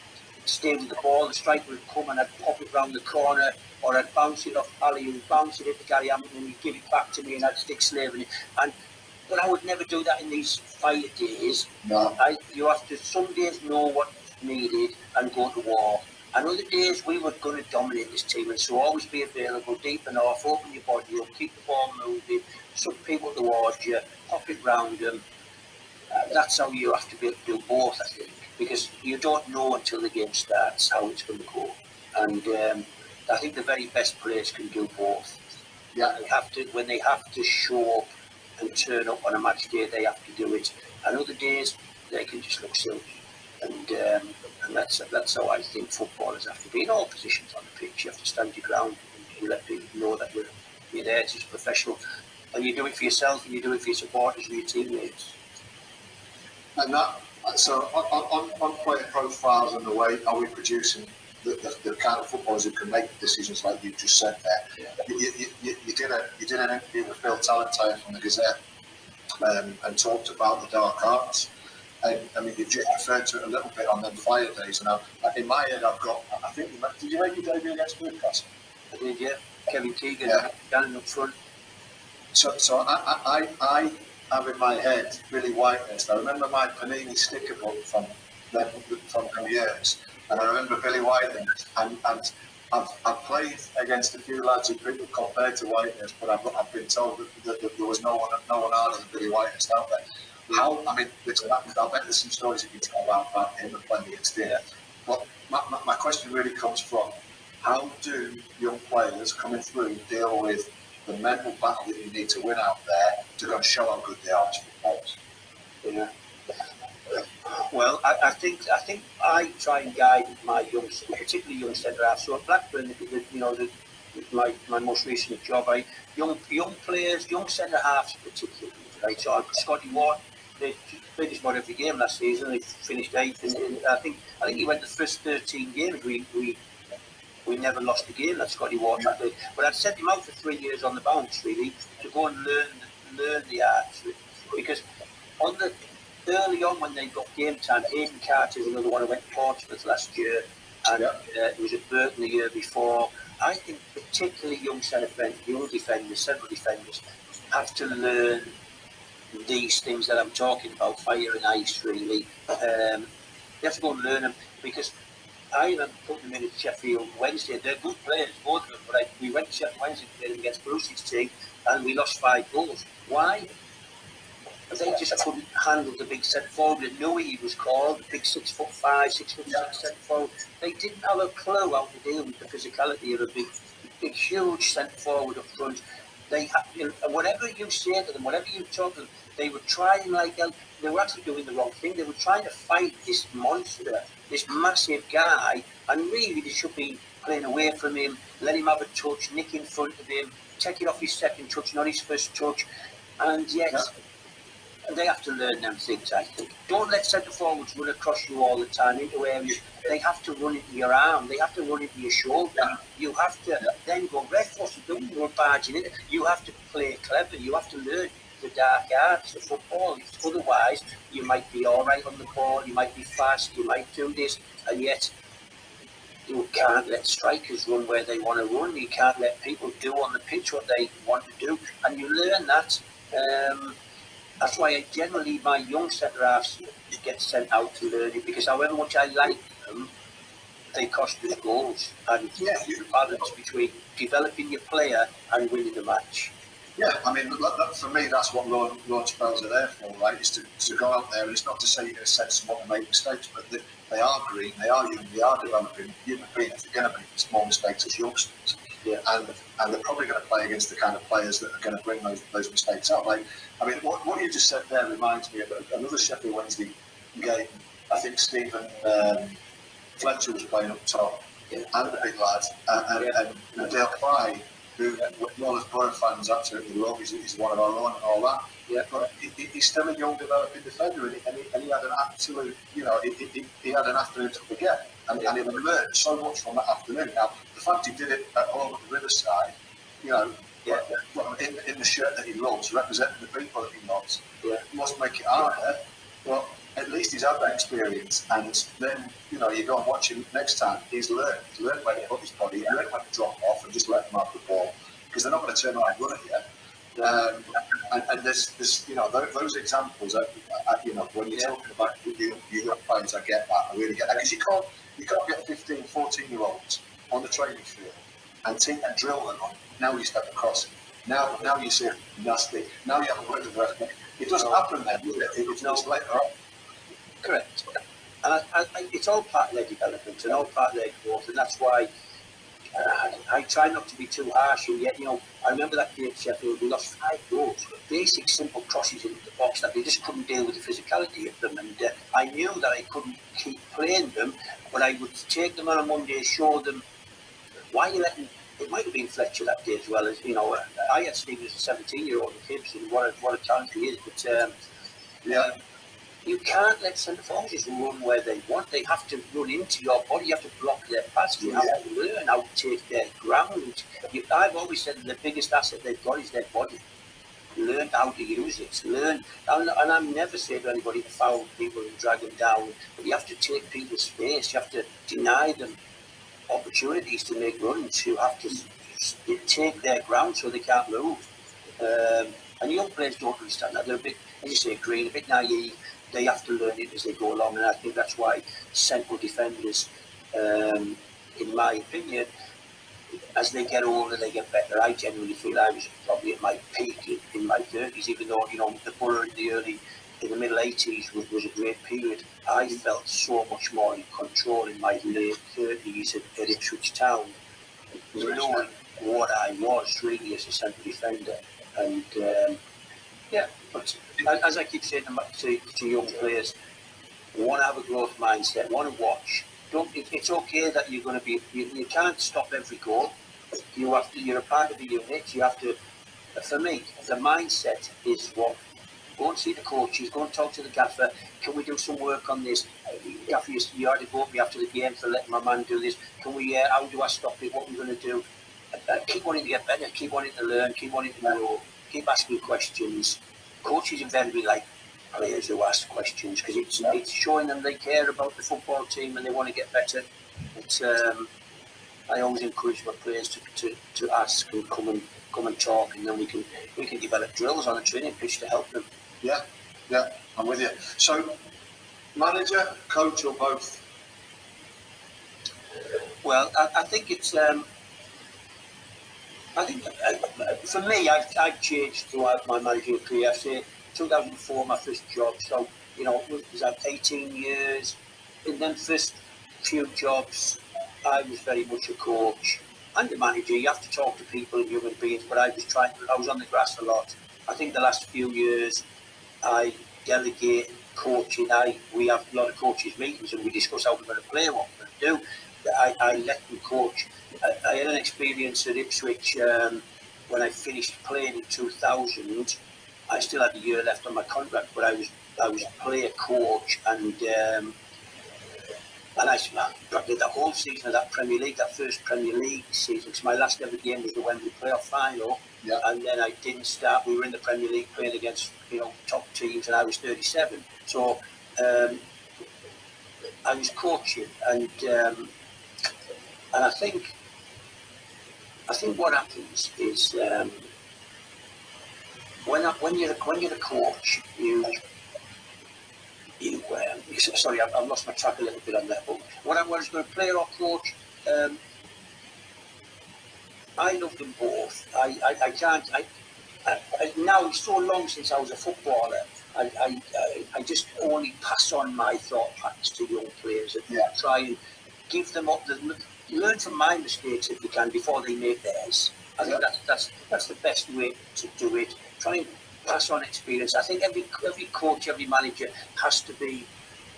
stay with the ball, the striker would come and I'd pop it round the corner, or I'd bounce it off Ali, who'd bounce it into Gary Hamilton, and he'd give it back to me, and I'd stick slaving it. But I would never do that in these fire days. No. You have to some days know what's needed and go to war. And other days we were going to dominate this team, and so always be available, deep and off, open your body up, keep the ball moving, suck people towards you, pop it round them. That's how you have to be able to do both, I think, because you don't know until the game starts how it's going to go. And I think the very best players can do both. Yeah. When they have to show up and turn up on a match day. They have to do it, and other days they can just look silly. And that's how I think footballers have to be in all positions on the pitch. You have to stand your ground and let people know that you're there to be professional, and you do it for yourself, and you do it for your supporters and your teammates. And that, so on player profiles and the way are we producing the kind of footballers who can make decisions like you just said there. Yeah. You did an interview with Phil Talentire from the Gazette and talked about the dark arts. And I mean, you've just referred to it a little bit on them Fire days. And in my head, I've got. I think did you make your debut against Newcastle? I did, yeah. Kevin Keegan, standing up front. So I have in my head Billy Whiteness. I remember my Panini sticker book from years, and I remember Billy Whiteness, and I've played against a few lads who people compared to Whiteness, but I've been told that there was no one harder than Billy Whiteness out there. How, I mean, I'll bet there's some stories you can tell about him and playing against him. But my question really comes from, how do young players coming through deal with the mental battle that you need to win out there to go and show how good they are as footballers? Yeah. Well, I think I try and guide my young, particularly young centre half. So at Blackburn, my most recent job, young players, young centre halves particularly. Right, so Scotty Ward, they played just about every game last season. They finished 8th, and I think he went the first 13 games. We never lost a game that Scotty Ward played. But I'd sent him out for 3 years on the bounce really to go and learn the arts, because early on when they got game time, Aidan Carrigan is another one who went to Portsmouth last year, and it was at Burton the year before. I think particularly young central defenders have to learn these things that I'm talking about, fire and ice really. You have to go and learn them, because I remember putting them in at Sheffield Wednesday. They're good players, both of them, but we went to Sheffield Wednesday to play them against Bruce's team, and we lost 5 goals. Why? They just couldn't handle the big centre forward. And Nui, he was called, the big 6'5", 6'6" centre forward. They didn't have a clue how to deal with the physicality of a big, huge centre forward up front. They had, whatever you say to them, whatever you talk to them, they were trying they were actually doing the wrong thing. They were trying to fight this monster, this massive guy, and really they should be playing away from him, let him have a touch, nick in front of him, take it off his second touch, not his first touch, and yet they have to learn them things, I think. Don't let centre forwards run across you all the time into areas. They have to run into your arm. They have to run into your shoulder. You have to then go, ref, what's he doing? You're barging in. You have to play clever. You have to learn the dark arts of football. Otherwise, you might be all right on the ball. You might be fast. You might do this. And yet, you can't let strikers run where they want to run. You can't let people do on the pitch what they want to do. And you learn that. That's why generally my young centre halves get sent out to learn it, because however much I like them, they cost us goals. And you balance between developing your player and winning the match. Yeah, I mean, for me, that's what loan spells are there for, right? Is to go out there, and it's not to say you're going to send someone to make mistakes, but they are green, they are young, they are developing human beings. They're going to make small mistakes as youngsters. Yeah. And they're probably going to play against the kind of players that are going to bring those mistakes out. Like, I mean, what you just said there reminds me of another Sheffield Wednesday game. I think Stephen Fletcher was playing up top, and the big lad, and Dale Clyde, who, all as Borough fans absolutely love. He's one of our own and all that. Yeah. But he's still a young developing defender, and he had an absolute, he had an afternoon to forget. And he learned so much from that afternoon. Now, the fact he did it at home at the Riverside, in the shirt that he loves, representing the people that he loves, must make it harder. But at least he's had that experience, and then you go and watch him next time. He's learned where to put his body, he's learned when to drop off and just let him have the ball, because they're not going to turn around and run it yet. And there's those examples that when you're talking about your young players, I get that, I really get that, because you can't get 15, 14-year-olds on the training field and drill them on. Now you step across it. Now you see nasty. Now you have a word of the rest. It doesn't happen then, does it? It's later on. Correct. And it's all part of their development and all part of their growth, and that's why I try not to be too harsh, and yet, I remember that day at Sheffield, we lost 5 goals. Basic, simple crosses into the box that they just couldn't deal with the physicality of them. And I knew that I couldn't keep playing them, but I would take them on a Monday, show them why you letting. It might have been Fletcher that day as well. As I had Stephen as a 17-year-old in Hibs, and what a talent he is. But you can't let centre forwards just run where they want. They have to run into your body. You have to block their pass. You have to learn how to take their ground. I've always said that the biggest asset they've got is their body. Learn how to use it. Learn, and I'm never saying to anybody to foul people and drag them down. But you have to take people's space. You have to deny them opportunities to make runs. You have to take their ground so they can't move. And young players don't understand that. They're a bit, as you say, green, a bit naive. They have to learn it as they go along, and I think that's why central defenders, in my opinion, as they get older, they get better. I genuinely feel I was probably at my peak in my 30s, even though the Borough in the middle 80s was a great period. I felt so much more in control in my late 30s at Ipswich Town, knowing what I was really as a central defender. And but as I keep saying to young players, want to have a growth mindset, want to watch. It's okay that you're going to be. You can't stop every goal. You're a part of the unit. You have to. For me, the mindset is what. Go and see the coaches. Go and talk to the gaffer. Can we do some work on this? Gaffer, you had to go up me after the game for letting my man do this. Can we? How do I stop it? What are we going to do? Keep wanting to get better. Keep wanting to learn. Keep wanting to grow. Keep asking questions. Coaches invariably like players who ask questions because it's showing them they care about the football team and they want to get better. But I always encourage my players to ask and come and talk, and then we can develop drills on a training pitch to help them. Yeah, I'm with you. So, manager, coach, or both? Well, I think it's. I think for me, I've changed throughout my managerial career. I say 2004, my first job. So it was like 18 years. In them first few jobs, I was very much a coach and a manager. You have to talk to people and human beings, but I was on the grass a lot. I think the last few years, I delegate coaching. We have a lot of coaches meetings and we discuss how we're going to play, what we're going to do. I let them coach. I had an experience at Ipswich when I finished playing in 2000. I still had a year left on my contract, but I was player coach, and I did the whole season of that Premier League, that first Premier League season. Because my last ever game was the Wembley playoff final, and then I didn't start. We were in the Premier League playing against top teams, and I was 37. So I was coaching, and I think what happens is when you're a coach, sorry, I've lost my track a little bit on that. But when I was going to player or coach, I love them both. I can't. Now it's so long since I was a footballer. I just only pass on my thought patterns to young players and try and give them up. Learn from my mistakes if you can before they make theirs. I think that's the best way to do it. Try and pass on experience. I think every coach, every manager has to be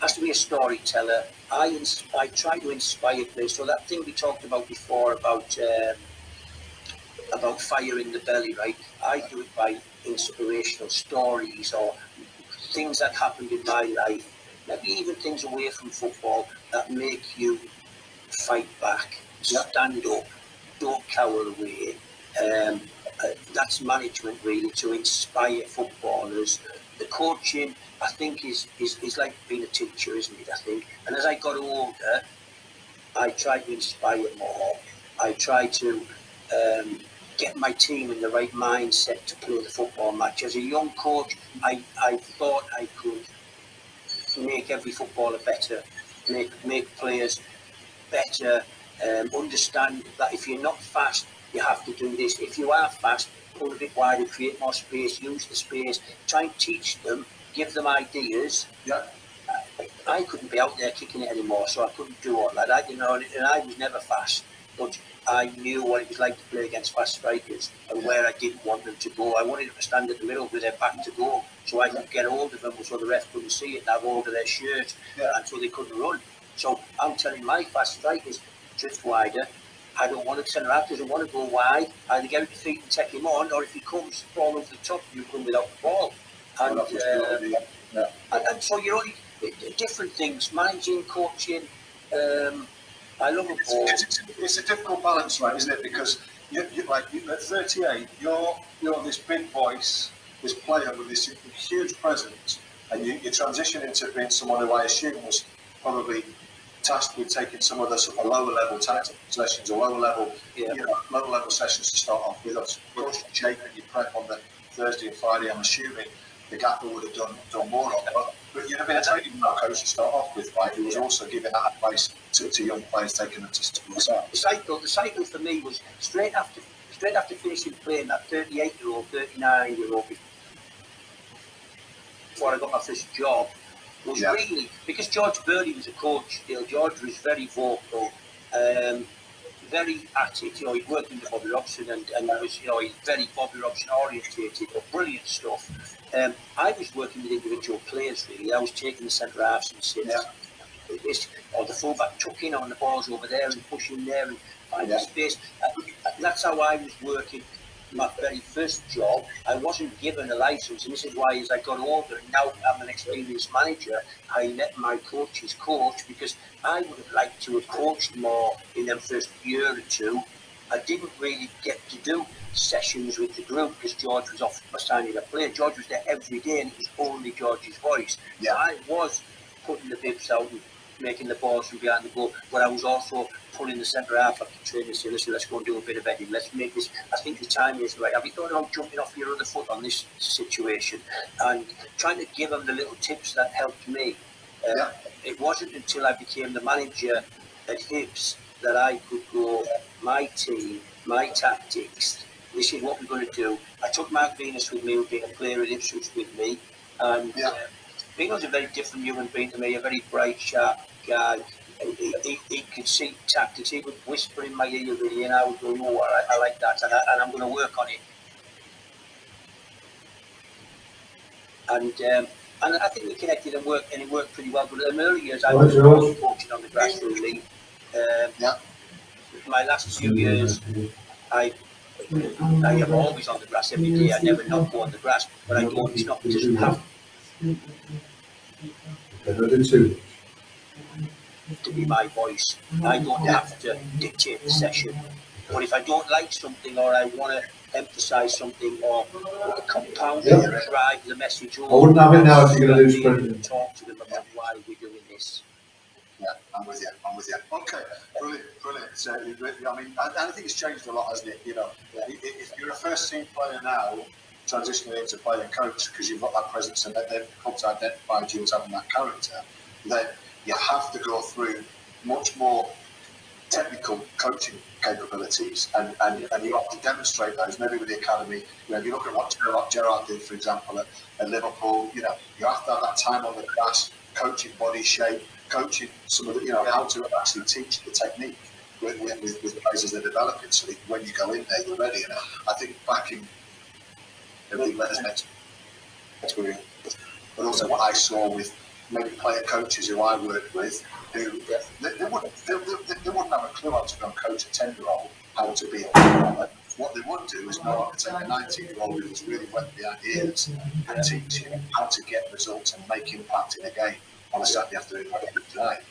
a storyteller. I try to inspire players. So that thing we talked about before about fire in the belly, right? I do it by inspirational stories or things that happened in my life, maybe even things away from football that make you fight back, stand up, don't cower away. That's management really, to inspire footballers. The coaching, I think, is like being a teacher, isn't it? I think. And as I got older, I tried to inspire more. I tried to get my team in the right mindset to play the football match. As a young coach, I thought I could make every footballer better, make players better, understand that if you're not fast, you have to do this. If you are fast, pull a bit wider, create more space, use the space, try and teach them, give them ideas. I couldn't be out there kicking it anymore, so I couldn't do all that. And I was never fast. but I knew what it was like to play against fast strikers and where I didn't want them to go. I wanted them to stand at the middle with their back to goal, so I could get hold of them so the ref couldn't see it and have hold of their shirt, and so they couldn't run. So I'm telling my fast strikers, drift wider. I don't want to centre half doesn't want to go wide. Either get with the feet and take him on, or if he comes fall over the top, you come without the ball. And, and so you're only different things, managing, coaching. I love it all. It's a difficult balance, right? Isn't it? Because you at 38, you're this big voice, this player with this huge presence, and you transition into being someone who I assume was probably tasked with taking some of the sort of lower level tactical sessions or lower level sessions to start off with. Of course, shaping your prep on the Thursday and Friday. I'm assuming the gaffer would have done more of, but you'd have been a training coach to start off with, right? Who was also giving that advice to young players, taking them to school. The cycle for me was straight after finishing playing that 38-year-old, 39-year-old before I got my first job. Was really because George Burley was a coach. George was very vocal, very at it. He'd worked with Bobby Robson and was, he's very Bobby Robson orientated, but brilliant stuff. I was working with individual players really. I was taking the centre halves and sits, or the fullback tucking on the balls over there and pushing there and finding space. That's how I was working. My very first job, I wasn't given a license, and this is why as I got older and now I'm an experienced manager, I let my coaches coach because I would have liked to have coached more in them first year or two. I didn't really get to do sessions with the group because George was off assigning a player. George was there every day and it was only George's voice. So I was putting the bibs out and making the balls from behind the goal, but I was also pulling the centre half after training and saying, listen, let's go and do a bit of editing. Let's make this, I think the time is right. Have you thought about jumping off your other foot on this situation? And trying to give them the little tips that helped me. It wasn't until I became the manager at Hibs that I could go, my team, my tactics, this is what we're going to do. I took Mark Venus with me, who being a player at Ipswich with me, and Venus was a very different human being to me, a very bright, sharp guy. He could see tactics. He would whisper in my ear really, and I would go, oh, I like that, and I'm going to work on it. And I think we connected and it worked pretty well. But in the early years, I was coaching on the grass really. My last few years, I am always on the grass every day. I never not go on the grass, but I don't. It's not. It doesn't have to be my voice. I don't have to dictate the session. But if I don't like something or I want to emphasise something or compound it or drive the message home, I wouldn't have it now if you're going to do sprint. Talk to them about why we're doing this. Yeah, I'm with you. Okay, brilliant. So, I mean, I think it's changed a lot, hasn't it? If you're a first team player now, transitioning into player coach because you've got that presence and they've come to identify you as having that character, then you have to go through much more technical coaching capabilities and you have to demonstrate those maybe with the academy. If you look at what Gerrard did, for example, at Liverpool, you have to have that time on the grass, coaching body shape, coaching some of the, how to actually teach the technique with players as they're developing, so that when you go in there, you're ready. And I think back in everything resonates, but also what I saw with maybe player coaches who I worked with, who they wouldn't have a clue how to go and coach a 10-year-old how to be a player. What they would do is know how to take a 19-year-old who's really went behind the ears and teach him how to get results and make impact in a game on a Saturday afternoon like tonight.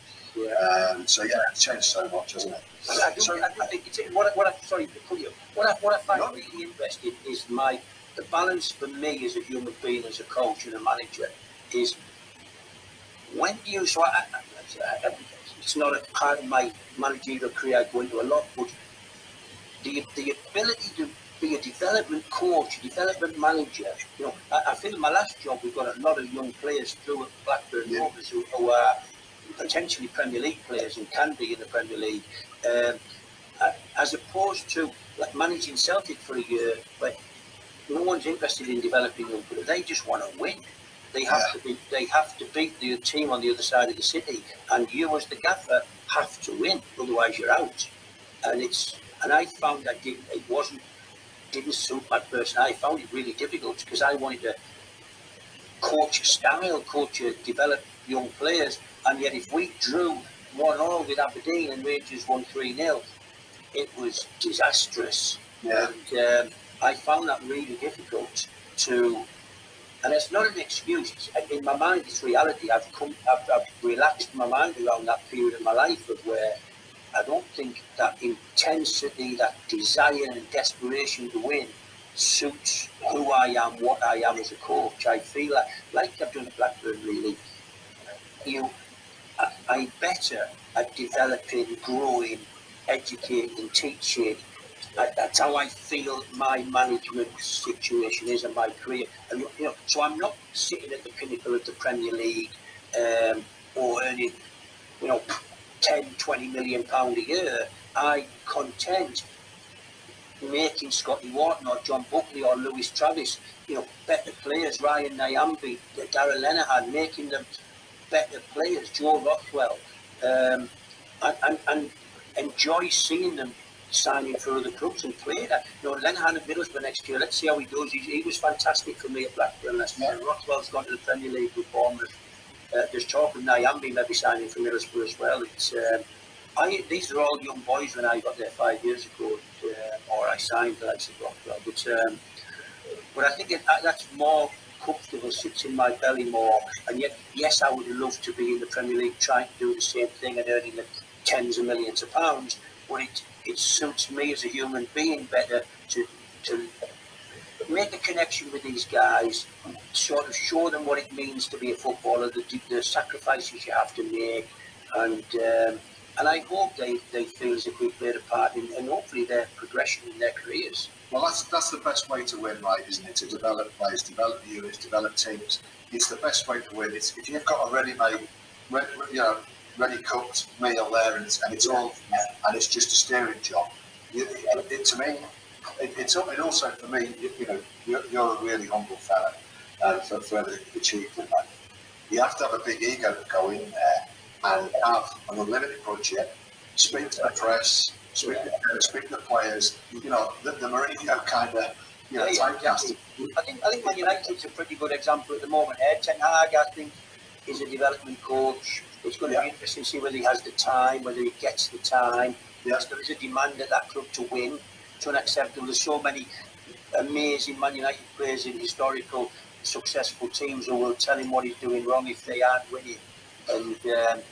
So it's changed so much, hasn't it? I think it's what I find really interesting is the balance for me as a human being, as a coach and a manager, is when you. So it's not a part of my managerial career I go into a lot, but the ability to be a development coach, development manager. I feel in my last job we've got a lot of young players through at Blackburn Rovers who are potentially Premier League players and can be in the Premier League, as opposed to like managing Celtic for a year, but no one's interested in developing them. They just want to win. They have to beat the team on the other side of the city, and you as the gaffer have to win, otherwise you're out. and I found that didn't suit my person. I found it really difficult because I wanted to coach a style, develop young players, and yet if we drew 1-1 with Aberdeen and Rangers won 3-0, it was disastrous. Yeah. And I found that really difficult to, and it's not an excuse. In my mind, it's reality. I've relaxed my mind around that period of my life of where I don't think that intensity, that desire and desperation to win suits who I am, what I am as a coach. I feel like I've done at Blackburn, really. I'm better at developing, growing, educating, teaching. That's how I feel my management situation is in my career. And so I'm not sitting at the pinnacle of the Premier League or earning, 10, 20 million pound a year. I'm content making Scotty Wharton or John Buckley or Lewis Travis, better players, Ryan Nyambi, Darrell Lenihan, making them better players, Joe Rothwell, and enjoy seeing them signing for other clubs and play that. Lenihan at Middlesbrough next year, let's see how he does. He was fantastic for me at Blackburn last year. Rothwell's gone to the Premier League with Bournemouth. There's talk of Nyambi maybe signing for Middlesbrough as well. These are all young boys when I got there 5 years ago, or I signed the likes of Rothwell. But I think that's more comfortable, sits in my belly more. And yet, yes, I would love to be in the Premier League trying to do the same thing and earning the tens of millions of pounds. But it suits me as a human being better to make a connection with these guys, sort of show them what it means to be a footballer, the sacrifices you have to make, and I hope they feel as if we played a part in, and hopefully their progression in their careers. Well, that's the best way to win, right? Isn't it? To develop players, develop units, develop teams. It's the best way to win. It's if you've got a ready-made, ready-cooked meal there, and it's all, and it's just a steering job. To me, it's also for me. You're a really humble fella for everything you've achieved in life. You have to have a big ego to go in there and have an unlimited budget. Speak to the press. Speak to the players. The Mourinho kind of typecast. I think Man United's a pretty good example at the moment. Ten Hag, I think, is a development coach. It's going to be interesting to see whether he has the time, whether he gets the time. Yes, there is a demand at that club to win. It's unacceptable. There's so many amazing Man United players in historical, successful teams who will tell him what he's doing wrong if they aren't winning. And that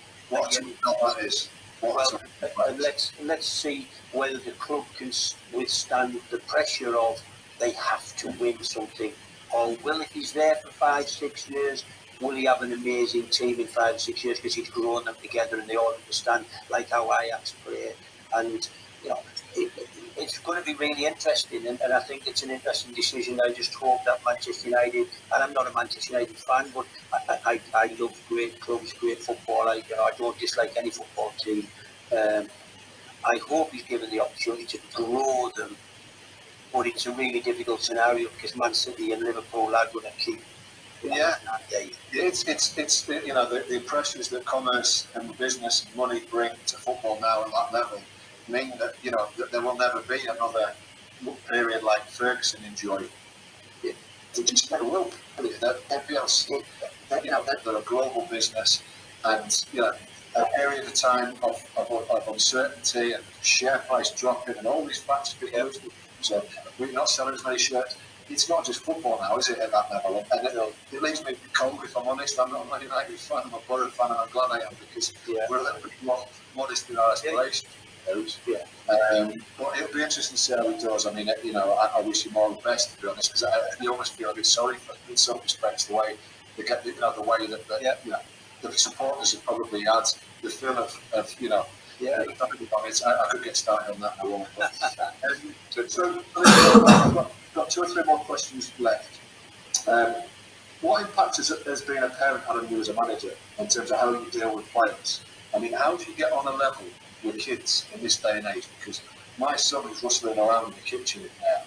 is. And let's see whether the club can withstand the pressure of they have to win something, or will, if he's there for 5-6 years, will he have an amazing team in 5 or 6 years because he's grown them together and they all understand, like how Ajax play. And it's going to be really interesting, and I think it's an interesting decision. I just hope that Manchester United, and I'm not a Manchester United fan, but I love great clubs, great football. I don't dislike any football team. I hope he's given the opportunity to grow them, but it's a really difficult scenario because Man City and Liverpool are going to keep. It's the impressions that commerce and business and money bring to football now at that level mean that that there will never be another period like Ferguson enjoyed. It just never will. Everybody else, they're a global business, and a period of time of uncertainty and share price dropping and all these factors became. So we're not selling as many shirts. It's not just football now, is it, at that level? And it leaves me cold, if I'm honest. I'm not a Man United fan, I'm a Borough fan, and I'm glad I am, because we're a little bit more modest in our aspirations. But it'll be interesting to see how he does. I mean, I wish him all the best, to be honest, because I almost feel a bit sorry for him in some respects, the way they get, the way that the supporters have probably had the feel of I could get started on that in a while. So I've got 2 or 3 more questions left. What impact has being a parent had on you as a manager in terms of how you deal with players? I mean, how do you get on a level with kids in this day and age? Because my son is rustling around in the kitchen now.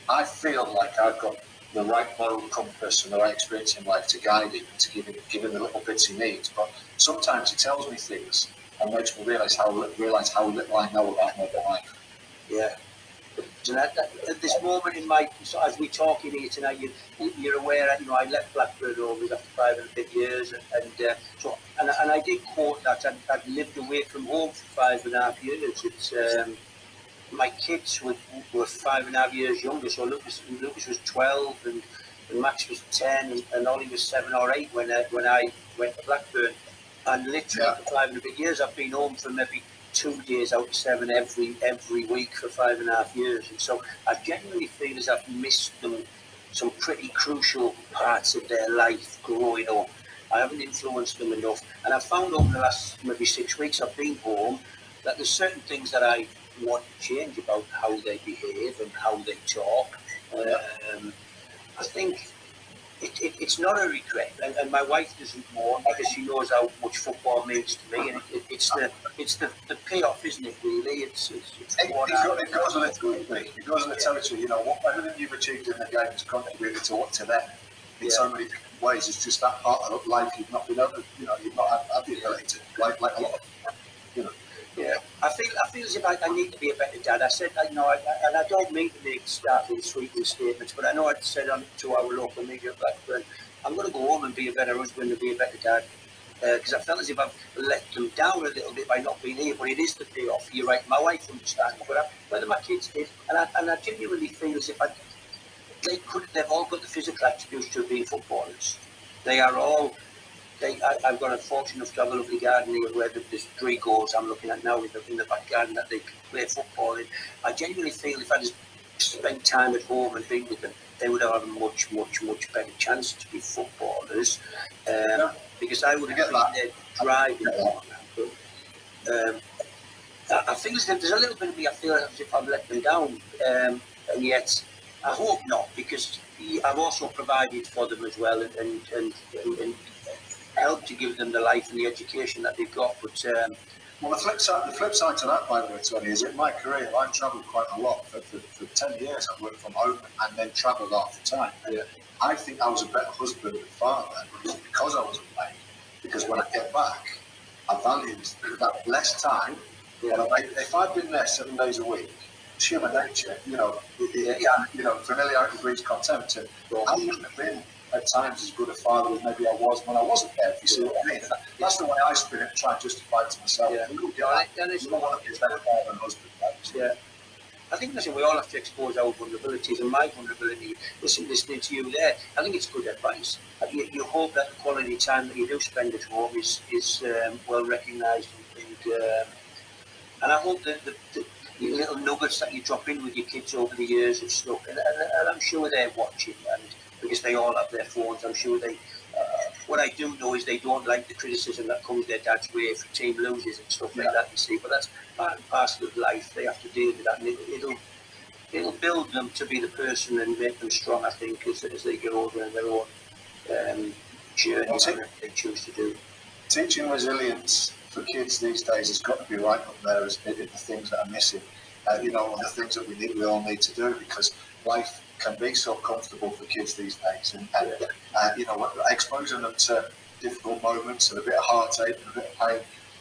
I feel like I've got the right moral compass and the right experience in life to guide him, to give him the little bits he needs. But sometimes he tells me things and makes me realise how little I know about modern life. Yeah. And at this moment in my, so as we're talking here tonight, you're aware that, I left Blackburn Rovers after 5 and a bit years, and I did quote that I'd lived away from home for 5.5 years. It's my kids were 5.5 years younger, so Lucas was 12 and Max was 10 and Ollie was 7 or 8 when I went to Blackburn, and literally for 5 and a bit years I've been home for maybe 2 days out of 7 every week for 5.5 years, and so I genuinely feel as I've missed them some pretty crucial parts of their life growing up. I haven't influenced them enough, and I've found over the last maybe 6 weeks I've been home that there's certain things that I want to change about how they behave and how they talk. I think it's not a regret, and my wife doesn't mourn because she knows how much football means to me, and it's the payoff, isn't it? Really, it goes on its territory. It goes on the territory. Everything you've achieved in the game has contributed to them in so many different ways. It's just that part of life you've not been able to, you've not had the ability to, like a lot of, Yeah, I feel as if I need to be a better dad. I said, and I don't mean to make startling, sweeping statements, but I know I'd said to our local media at Blackburn, I'm going to go home and be a better husband and be a better dad. Because I felt as if I've let them down a little bit by not being here, but it is the payoff. You're right, my wife understands, but whether my kids did, and I genuinely feel as if they've all got the physical attributes to being footballers. They are all. I've got a fortune enough to have a lovely garden here where there's 3 goals I'm looking at now in the back garden that they can play football in. I genuinely feel if I just spent time at home and been with them, they would have a much, much, much better chance to be footballers. Because I would have been there driving on. I feel as if there's a little bit of me, I feel as if I've let them down. And yet, I hope not, because I've also provided for them as well and help to give them the life and the education that they've got. But well, the flip side to that, by the way, Tony, is in my career I've travelled quite a lot. For 10 years I've worked from home and then travelled half the time. Yeah. I think I was a better husband and father because I was away. Because when I get back, I valued that less time. Yeah. If I'd been there 7 days a week, it's human nature, familiarity breeds contempt. And I wouldn't have been at times as good a father as maybe I was when I wasn't there, if you see what I mean. That's the way I spin it, try and justify it to myself. Yeah. I want to be a better father and husband. Yeah. I think, we all have to expose our vulnerabilities, and my vulnerability, listening to you there, I think it's good advice. You hope that the quality time that you do spend at home is well recognised, and I hope that the little nuggets that you drop in with your kids over the years have stuck, and I'm sure they're watching, and because they all have their phones, I'm sure they. What I do know is they don't like the criticism that comes their dad's way if the team loses and stuff like that. You see, but that's part and parcel of life. They have to deal with that, and it'll build them to be the person and make them strong. I think as they get older in their own journey, that they choose to do. Teaching resilience for kids these days has got to be right up there as the things that are missing. And the things that we all need to do, because life can be so comfortable for kids these days, and exposing them to difficult moments and a bit of heartache and a bit of pain,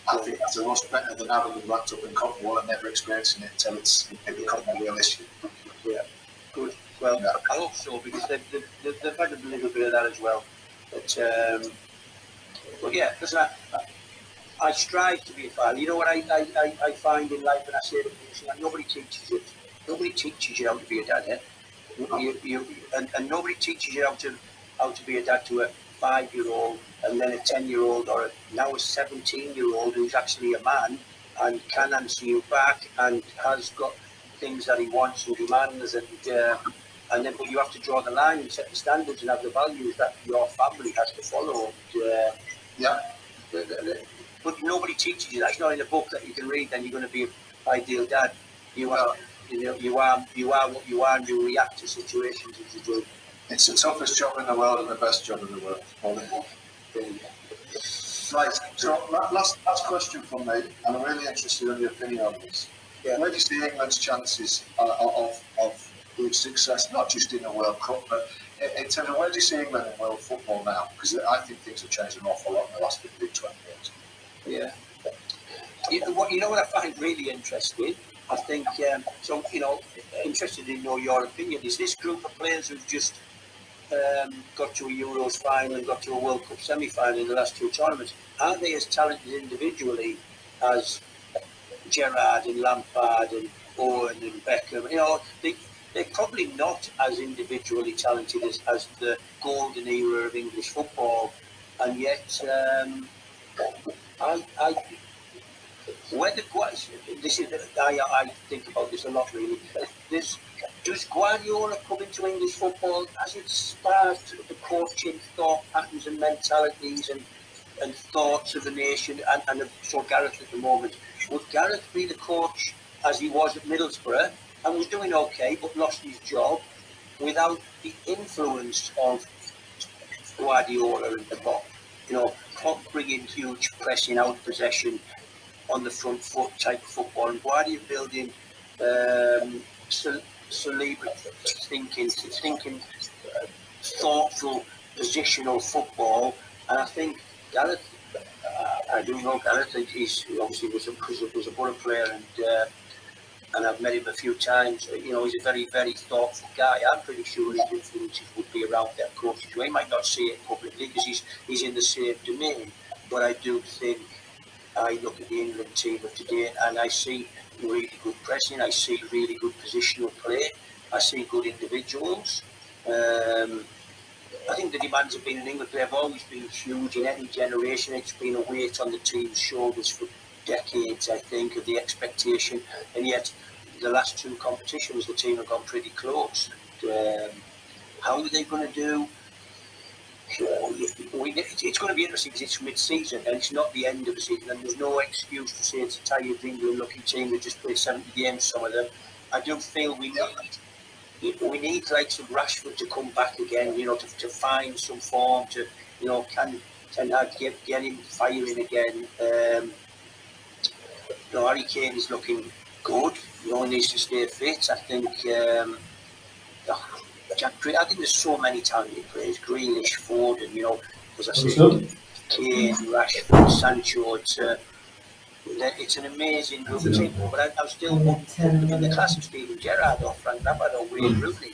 I think that's a lot better than having them wrapped up in cotton wool and never experiencing it until it becomes a real issue. Yeah, good. Well, I hope so, because they've had a little bit of that as well. But yeah, listen, I strive to be a father. You know what I find in life, and I say to people, nobody teaches you how to be a dad, eh? And nobody teaches you how to be a dad to a 5-year-old and then a 10-year-old or now a 17-year-old who's actually a man and can answer you back and has got things that he wants and demands, and then but you have to draw the line and set the standards and have the values that your family has to follow. But nobody teaches you that. It's not in a book that you can read. Then you're going to be an ideal dad. You are what you are, and you react to situations as you do. It's the toughest job in the world and the best job in the world. Right, so last question from me, and I'm really interested in your opinion on this. Yeah. Where do you see England's chances of good success, not just in the World Cup, but in terms of where do you see England in world football now? Because I think things have changed an awful lot in the last 15, 20 years. Yeah. what I find really interesting. I think interested in know your opinion. Is this group of players who've just got to a Euros final and got to a World Cup semi-final in the last two tournaments? Are they as talented individually as Gerrard and Lampard and Owen and Beckham? They're probably not as individually talented as the golden era of English football, and yet I think about this a lot really. Does Guardiola come into English football as it sparked the coaching thought patterns and mentalities and thoughts of the nation and so Gareth at the moment? Would Gareth be the coach as he was at Middlesbrough and was doing okay but lost his job without the influence of Guardiola and the Klopp? Klopp bringing huge pressing out possession on the front foot type of football, and Guardiola building cerebral thinking, thoughtful, positional football. And I think Gareth, I do know Gareth. He's obviously was a Borough player, and I've met him a few times. He's a very, very thoughtful guy. I'm pretty sure his influences would be around their coaches. He might not see it publicly because he's in the same domain, but I do think. I look at the England team of today and I see really good pressing, I see really good positional play, I see good individuals. I think the demands have been in England, they've always been huge in any generation. It's been a weight on the team's shoulders for decades, I think, of the expectation, and yet the last two competitions the team have gone pretty close. How are they going to do? It's going to be interesting because it's mid-season and it's not the end of the season, and there's no excuse to say it's a tired England-looking team that just played 70 games. Some of them, I do feel we need like some Rashford to come back again. To find some form. Can get him firing again. Harry Kane is looking good. He needs to stay fit. I think. I think there's so many talented players. Grealish, Foden, as I said, Kane, Rashford, Sancho. It's an amazing group of team. But I'm still in the class of Steven Gerrard or Frank Lampard or Wayne Rooney.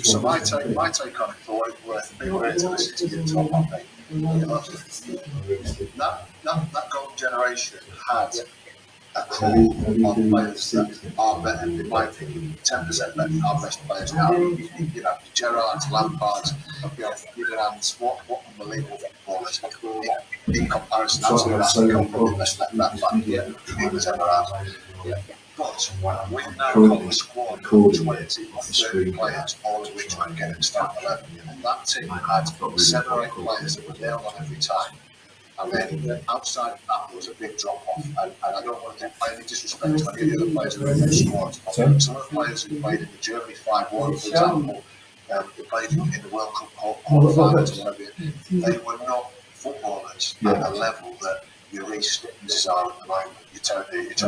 So my take on it, for what it's worth, being ready to listen to you talk about that golden generation had a core of players that are better, in my opinion, 10% better than our best players now. Gerrard, Lampard, Hibernian, what unbelievable footballers in comparison. That's the best left back he was ever had. But we've now got a squad of 20 or 30 players, all of which might get in start 11. And that team had 7 or 8 players that were nailed on every time. And then outside of that, there was a big drop off. And I don't want to play any disrespect to any of the other players who were in the squad. Some of the players who played in the Germany 5-1, for example, who played in the World Cup quarterfinals or whatever, they were not footballers at a level that your Reece are at the moment. You turn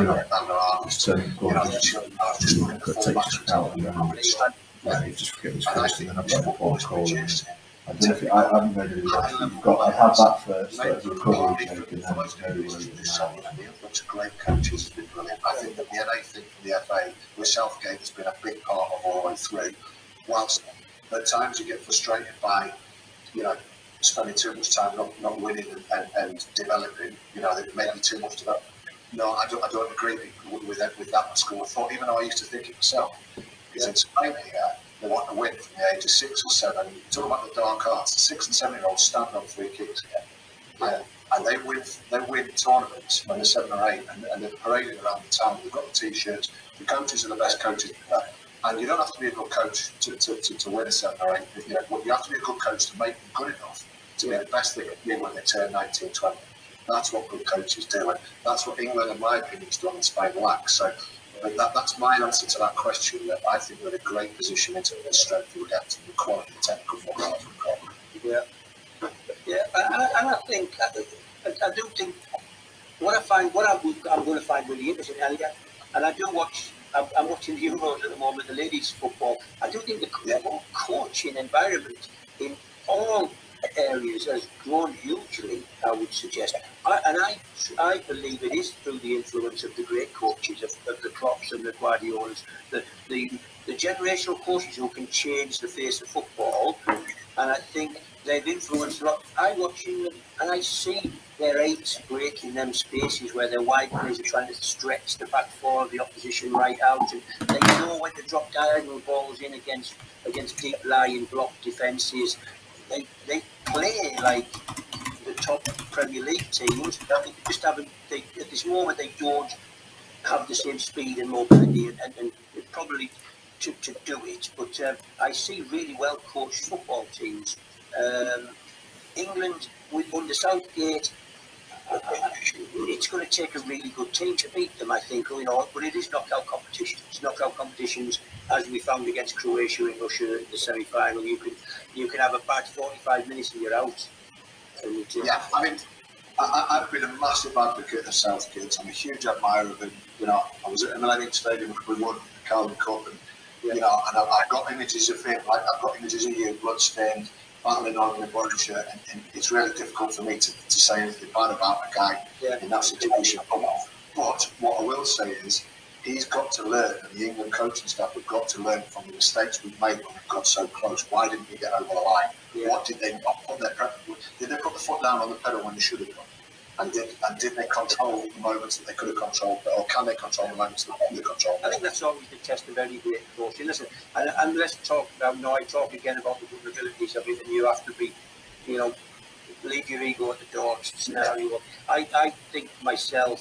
Alexander Arnold, just looking at the full-backs out and just forget this first thing, and I've got a poor call. I haven't read it. I have that first, as a recovery take, and then it's very bunch of great coaches has been brilliant. I think that the NA thing from the FA with Southgate has been a big part of all the way through. Whilst at times you get frustrated by, spending too much time not winning and developing, maybe too much development. No, I don't agree with that school of thought, even though I used to think it myself. Because in Spain here, they want to win from the age of 6 or 7. Talk about the dark arts. 6 and 7-year-olds stand on free kicks again. And they win tournaments when they're 7 or 8, and they're parading around the town. They've got the t-shirts. The coaches are the best coaches there. And you don't have to be a good coach to win a 7 or 8. You have to be a good coach to make them good enough to be the best they can be when they turn 19, 20. That's what good coaches do, and that's what England, in my opinion, has done and Spain lacks. So that's my answer to that question, that I think we're in a great position in terms of the strength of depth and the quality of technical football we've got. And I think, I do think, I'm going to find really interesting, and I do watch, I'm watching the Euros at the moment, the ladies' football. I do think the whole coaching environment in all areas has grown hugely, I would suggest. I believe it is through the influence of the great coaches, of the Klopps and the Guardiolas, the generational coaches who can change the face of football. And I think they've influenced a lot. I watch England and I see their eights breaking them spaces where their wide players are trying to stretch the back four of the opposition right out, and they know when to drop diagonal balls in against deep lying block defences. They play like the top Premier League teams. They just haven't. At this moment, they don't have the same speed and mobility and probably to do it. But I see really well coached football teams. England under Southgate, it's going to take a really good team to beat them, I think. But it is knockout competitions. Knockout competitions, as we found against Croatia in Russia in the semi-final. You can have a bad 45 minutes and you're out. Yeah, I mean, I've been a massive advocate of Southgate. I'm a huge admirer of him. I was at Millennium Stadium when we won the Carling Cup, and and I've got images of him. Like I've got images of you, bloodstained, battling on with Warwickshire, and it's really difficult for me to say anything bad about a guy in that situation. But what I will say is, he's got to learn, and the England coaching staff have got to learn from the mistakes we've made when we've got so close. Why didn't we get over the line? Yeah. What did they not put did they put the foot down on the pedal when they should have done? And did they control the moments that they could have controlled, or can they control the moments that they control? I think that's always the test of any great coaching. Listen, and let's talk about, I talk again about the vulnerabilities of it, and you have to be, leave your ego at the door scenario. I think myself,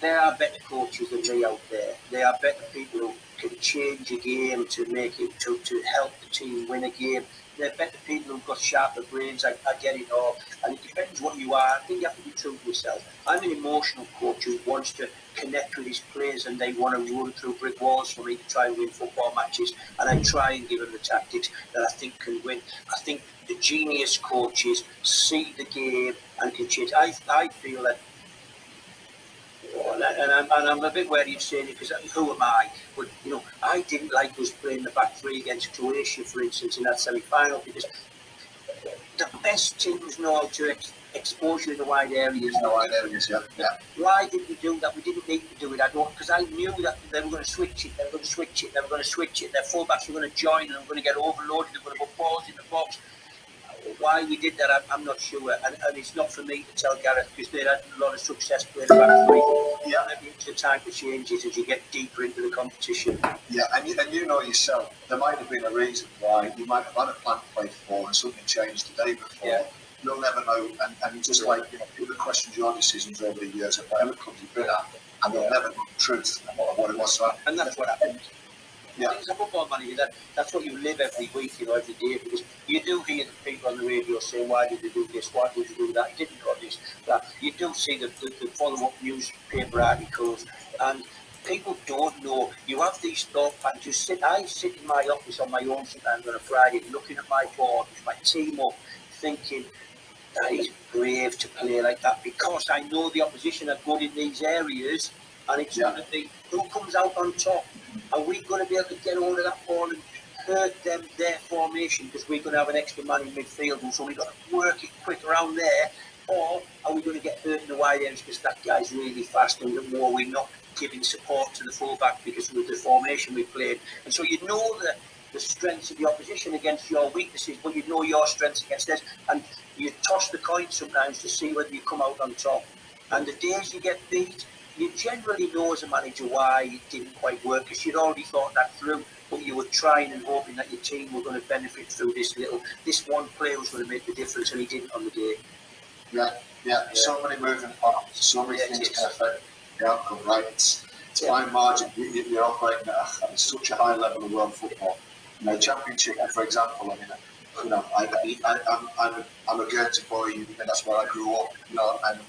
there are better coaches than me out there. There are better people who can change a game to make it, to help the team win a game. There are better people who've got sharper brains. I get it all. And it depends what you are. I think you have to be true to yourself. I'm an emotional coach who wants to connect with his players, and they want to run through brick walls for me to try and win football matches. And I try and give them the tactics that I think can win. I think the genius coaches see the game and can change. I feel that. And I'm a bit wary of saying it because who am I? But I didn't like us playing the back three against Croatia, for instance, in that semi-final, because the best teams know how to expose you in the wide areas. Yeah. Why did we do that? We didn't need to do it. Because I knew that they were going to switch it. Their fullbacks were going to join, and they were going to get overloaded. They were going to put balls in the box. Why we did that, I'm not sure, and it's not for me to tell Gareth, because they had a lot of success playing back three. Yeah, maybe it's the time to change it as you get deeper into the competition. Yeah, and you know yourself, there might have been a reason why you might have had a plan to play for, and something changed the day before. Yeah. You'll never know, and just like people question your decisions over the years at whatever club you've been at, and they'll never know the truth of what it was. So, and that's what happened. Yeah. As a football manager, that's what you live every week, every day, because you do hear the people on the radio saying, why did they do this, why did they do that, he didn't got this, that. You do see the follow-up newspaper articles, and people don't know. You have these thought patterns. I sit in my office on my own sometimes on a Friday, looking at my board with my team up, thinking, that is brave to play like that, because I know the opposition are good in these areas, and it's going to be who comes out on top. Are we going to be able to get hold of that ball and hurt them, their formation, because we're going to have an extra man in midfield, and so we've got to work it quick around there? Or are we going to get hurt in the wide areas because that guy's really fast, and the more we're not giving support to the fullback because of the formation we played? And so you know the strengths of the opposition against your weaknesses, but you know your strengths against theirs, and you toss the coin sometimes to see whether you come out on top. And the days you get beat, you generally know as a manager why it didn't quite work, because you'd already thought that through, but you were trying and hoping that your team were going to benefit through this one player was going to make the difference, and he didn't on the day. Yeah. So many moving parts, so many things can affect the outcome, right? It's fine margin. You're operating at such a high level of world football. Championship, for example. I'm a Guernsey boy, and that's where I grew up.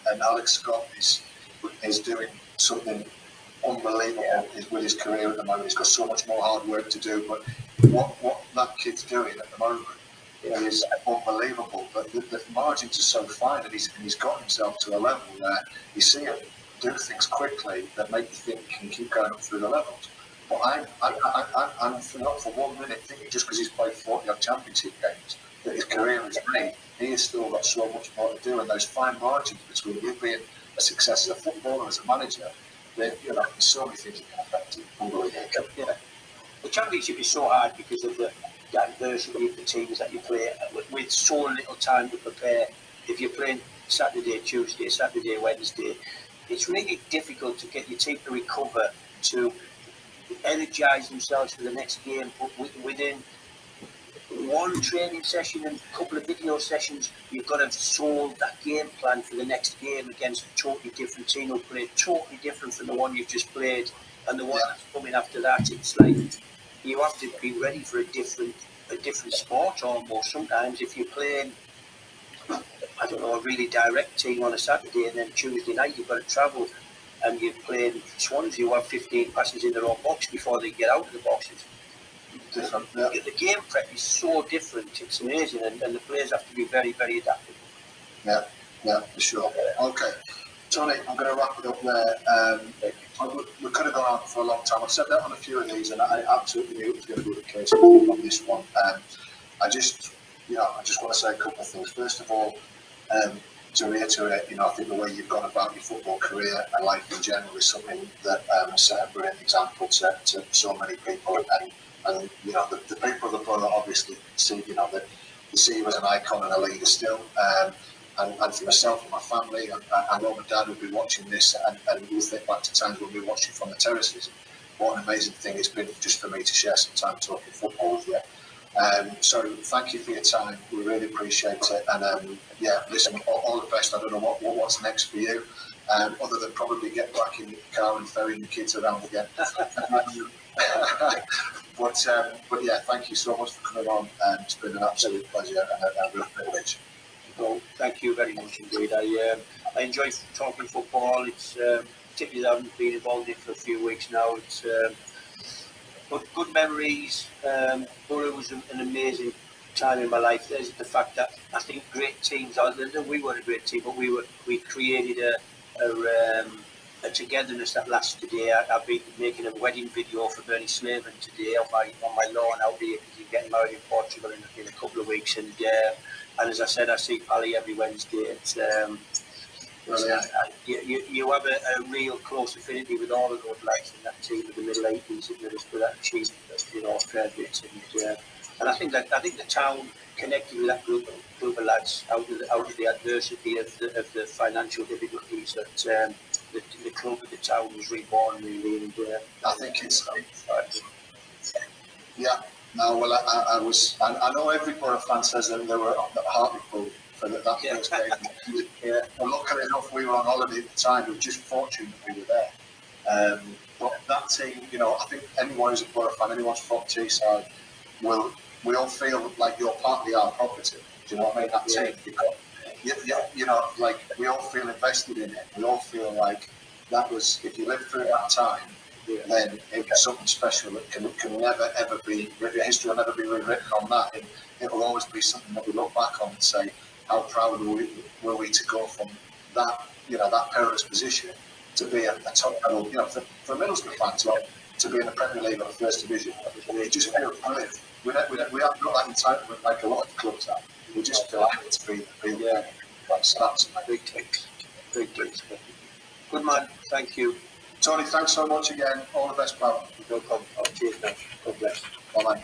And Alex Scott is doing something unbelievable with his career at the moment. He's got so much more hard work to do, but what that kid's doing at the moment is unbelievable. But the margins are so fine, and he's got himself to a level where you see him do things quickly that make you think he can keep going up through the levels. But I'm not for 1 minute thinking just because he's played 40 odd championship games that his career has made, he has still got so much more to do, and those fine margins between you being a success as a footballer, as a manager, there's so many things that can affect it. Unbelievable. Yeah. The Championship is so hard because of the diversity of the teams that you play with so little time to prepare. If you're playing Saturday, Tuesday, Saturday, Wednesday, it's really difficult to get your team to recover, to energise themselves for the next game. But within one training session and a couple of video sessions, you've got to have sold that game plan for the next game against a totally different team who play totally different from the one you've just played, and the one that's coming after that. It's like you have to be ready for a different sport almost. Sometimes if you're playing, I don't know, a really direct team on a Saturday, and then Tuesday night you've got to travel and you're playing Swansea who have 15 passes in their own box before they get out of the boxes. Different, The game prep is so different, it's amazing, and the players have to be very, very adaptable. Yeah, for sure. Okay, Tony, I'm going to wrap it up there. We could have gone on for a long time. I've said that on a few of these, and I absolutely knew it was going to be the case on this one. I just want to say a couple of things. First of all, to reiterate, I think the way you've gone about your football career and life in general is something that set a brilliant example to so many people. And the people that brought obviously see, they see you as an icon and a leader still. And for myself and my family, and Mum and Dad will be watching this, and we'll think back to times when we watched it from the terraces. What an amazing thing it's been just for me to share some time talking football with you. So thank you for your time. We really appreciate it. And listen, all the best. I don't know what's next for you, other than probably get back in the car and ferrying the kids around again. But yeah, thank you so much for coming on. It's been an absolute pleasure and a real privilege. Well, thank you very much indeed. I enjoy talking football. It's particularly that I haven't been involved in it for a few weeks now. It's but good memories. Borough was an amazing time in my life. There's the fact that I think great teams. We weren't a great team, but we created a togetherness that lasts today. I've been making a wedding video for Bernie Slaven today on my lawn out here, because he's getting married in Portugal in a couple of weeks. And as I said, I see Pally every Wednesday. It's you have a real close affinity with all of those lads in that team of the middle 80s at Middlesbrough that achieved fair bits. And I think the town connected with that group of lads out of the adversity of the financial difficulties that the club of the town was reborn really. And I think it's I know every Borough fan says that they were heartbroken for that first game. Well, luckily enough, we were on holiday at the time. We were just fortunate that we were there. But that team, I think anyone who's a Borough fan, anyone's from Teesside, we all feel like you're partly our property. Do you know what I mean? That team, because we all feel invested in it. We all feel like that was, if you lived through that time, then it was something special that can never ever be, history will never be rewritten on that. It will always be something that we look back on and say, how proud were we to go from that, that perilous position to be at the top level, for a Middlesbrough fan to be in the Premier League or the First Division. It just feels brilliant. We haven't got that entitlement like a lot of clubs have. We just feel like to be there. So that's my big takes. big takes. Good man, thank you. Tony, thanks so much again. All the best, pal. No problem. Cheers, man. God bless. Bye-bye.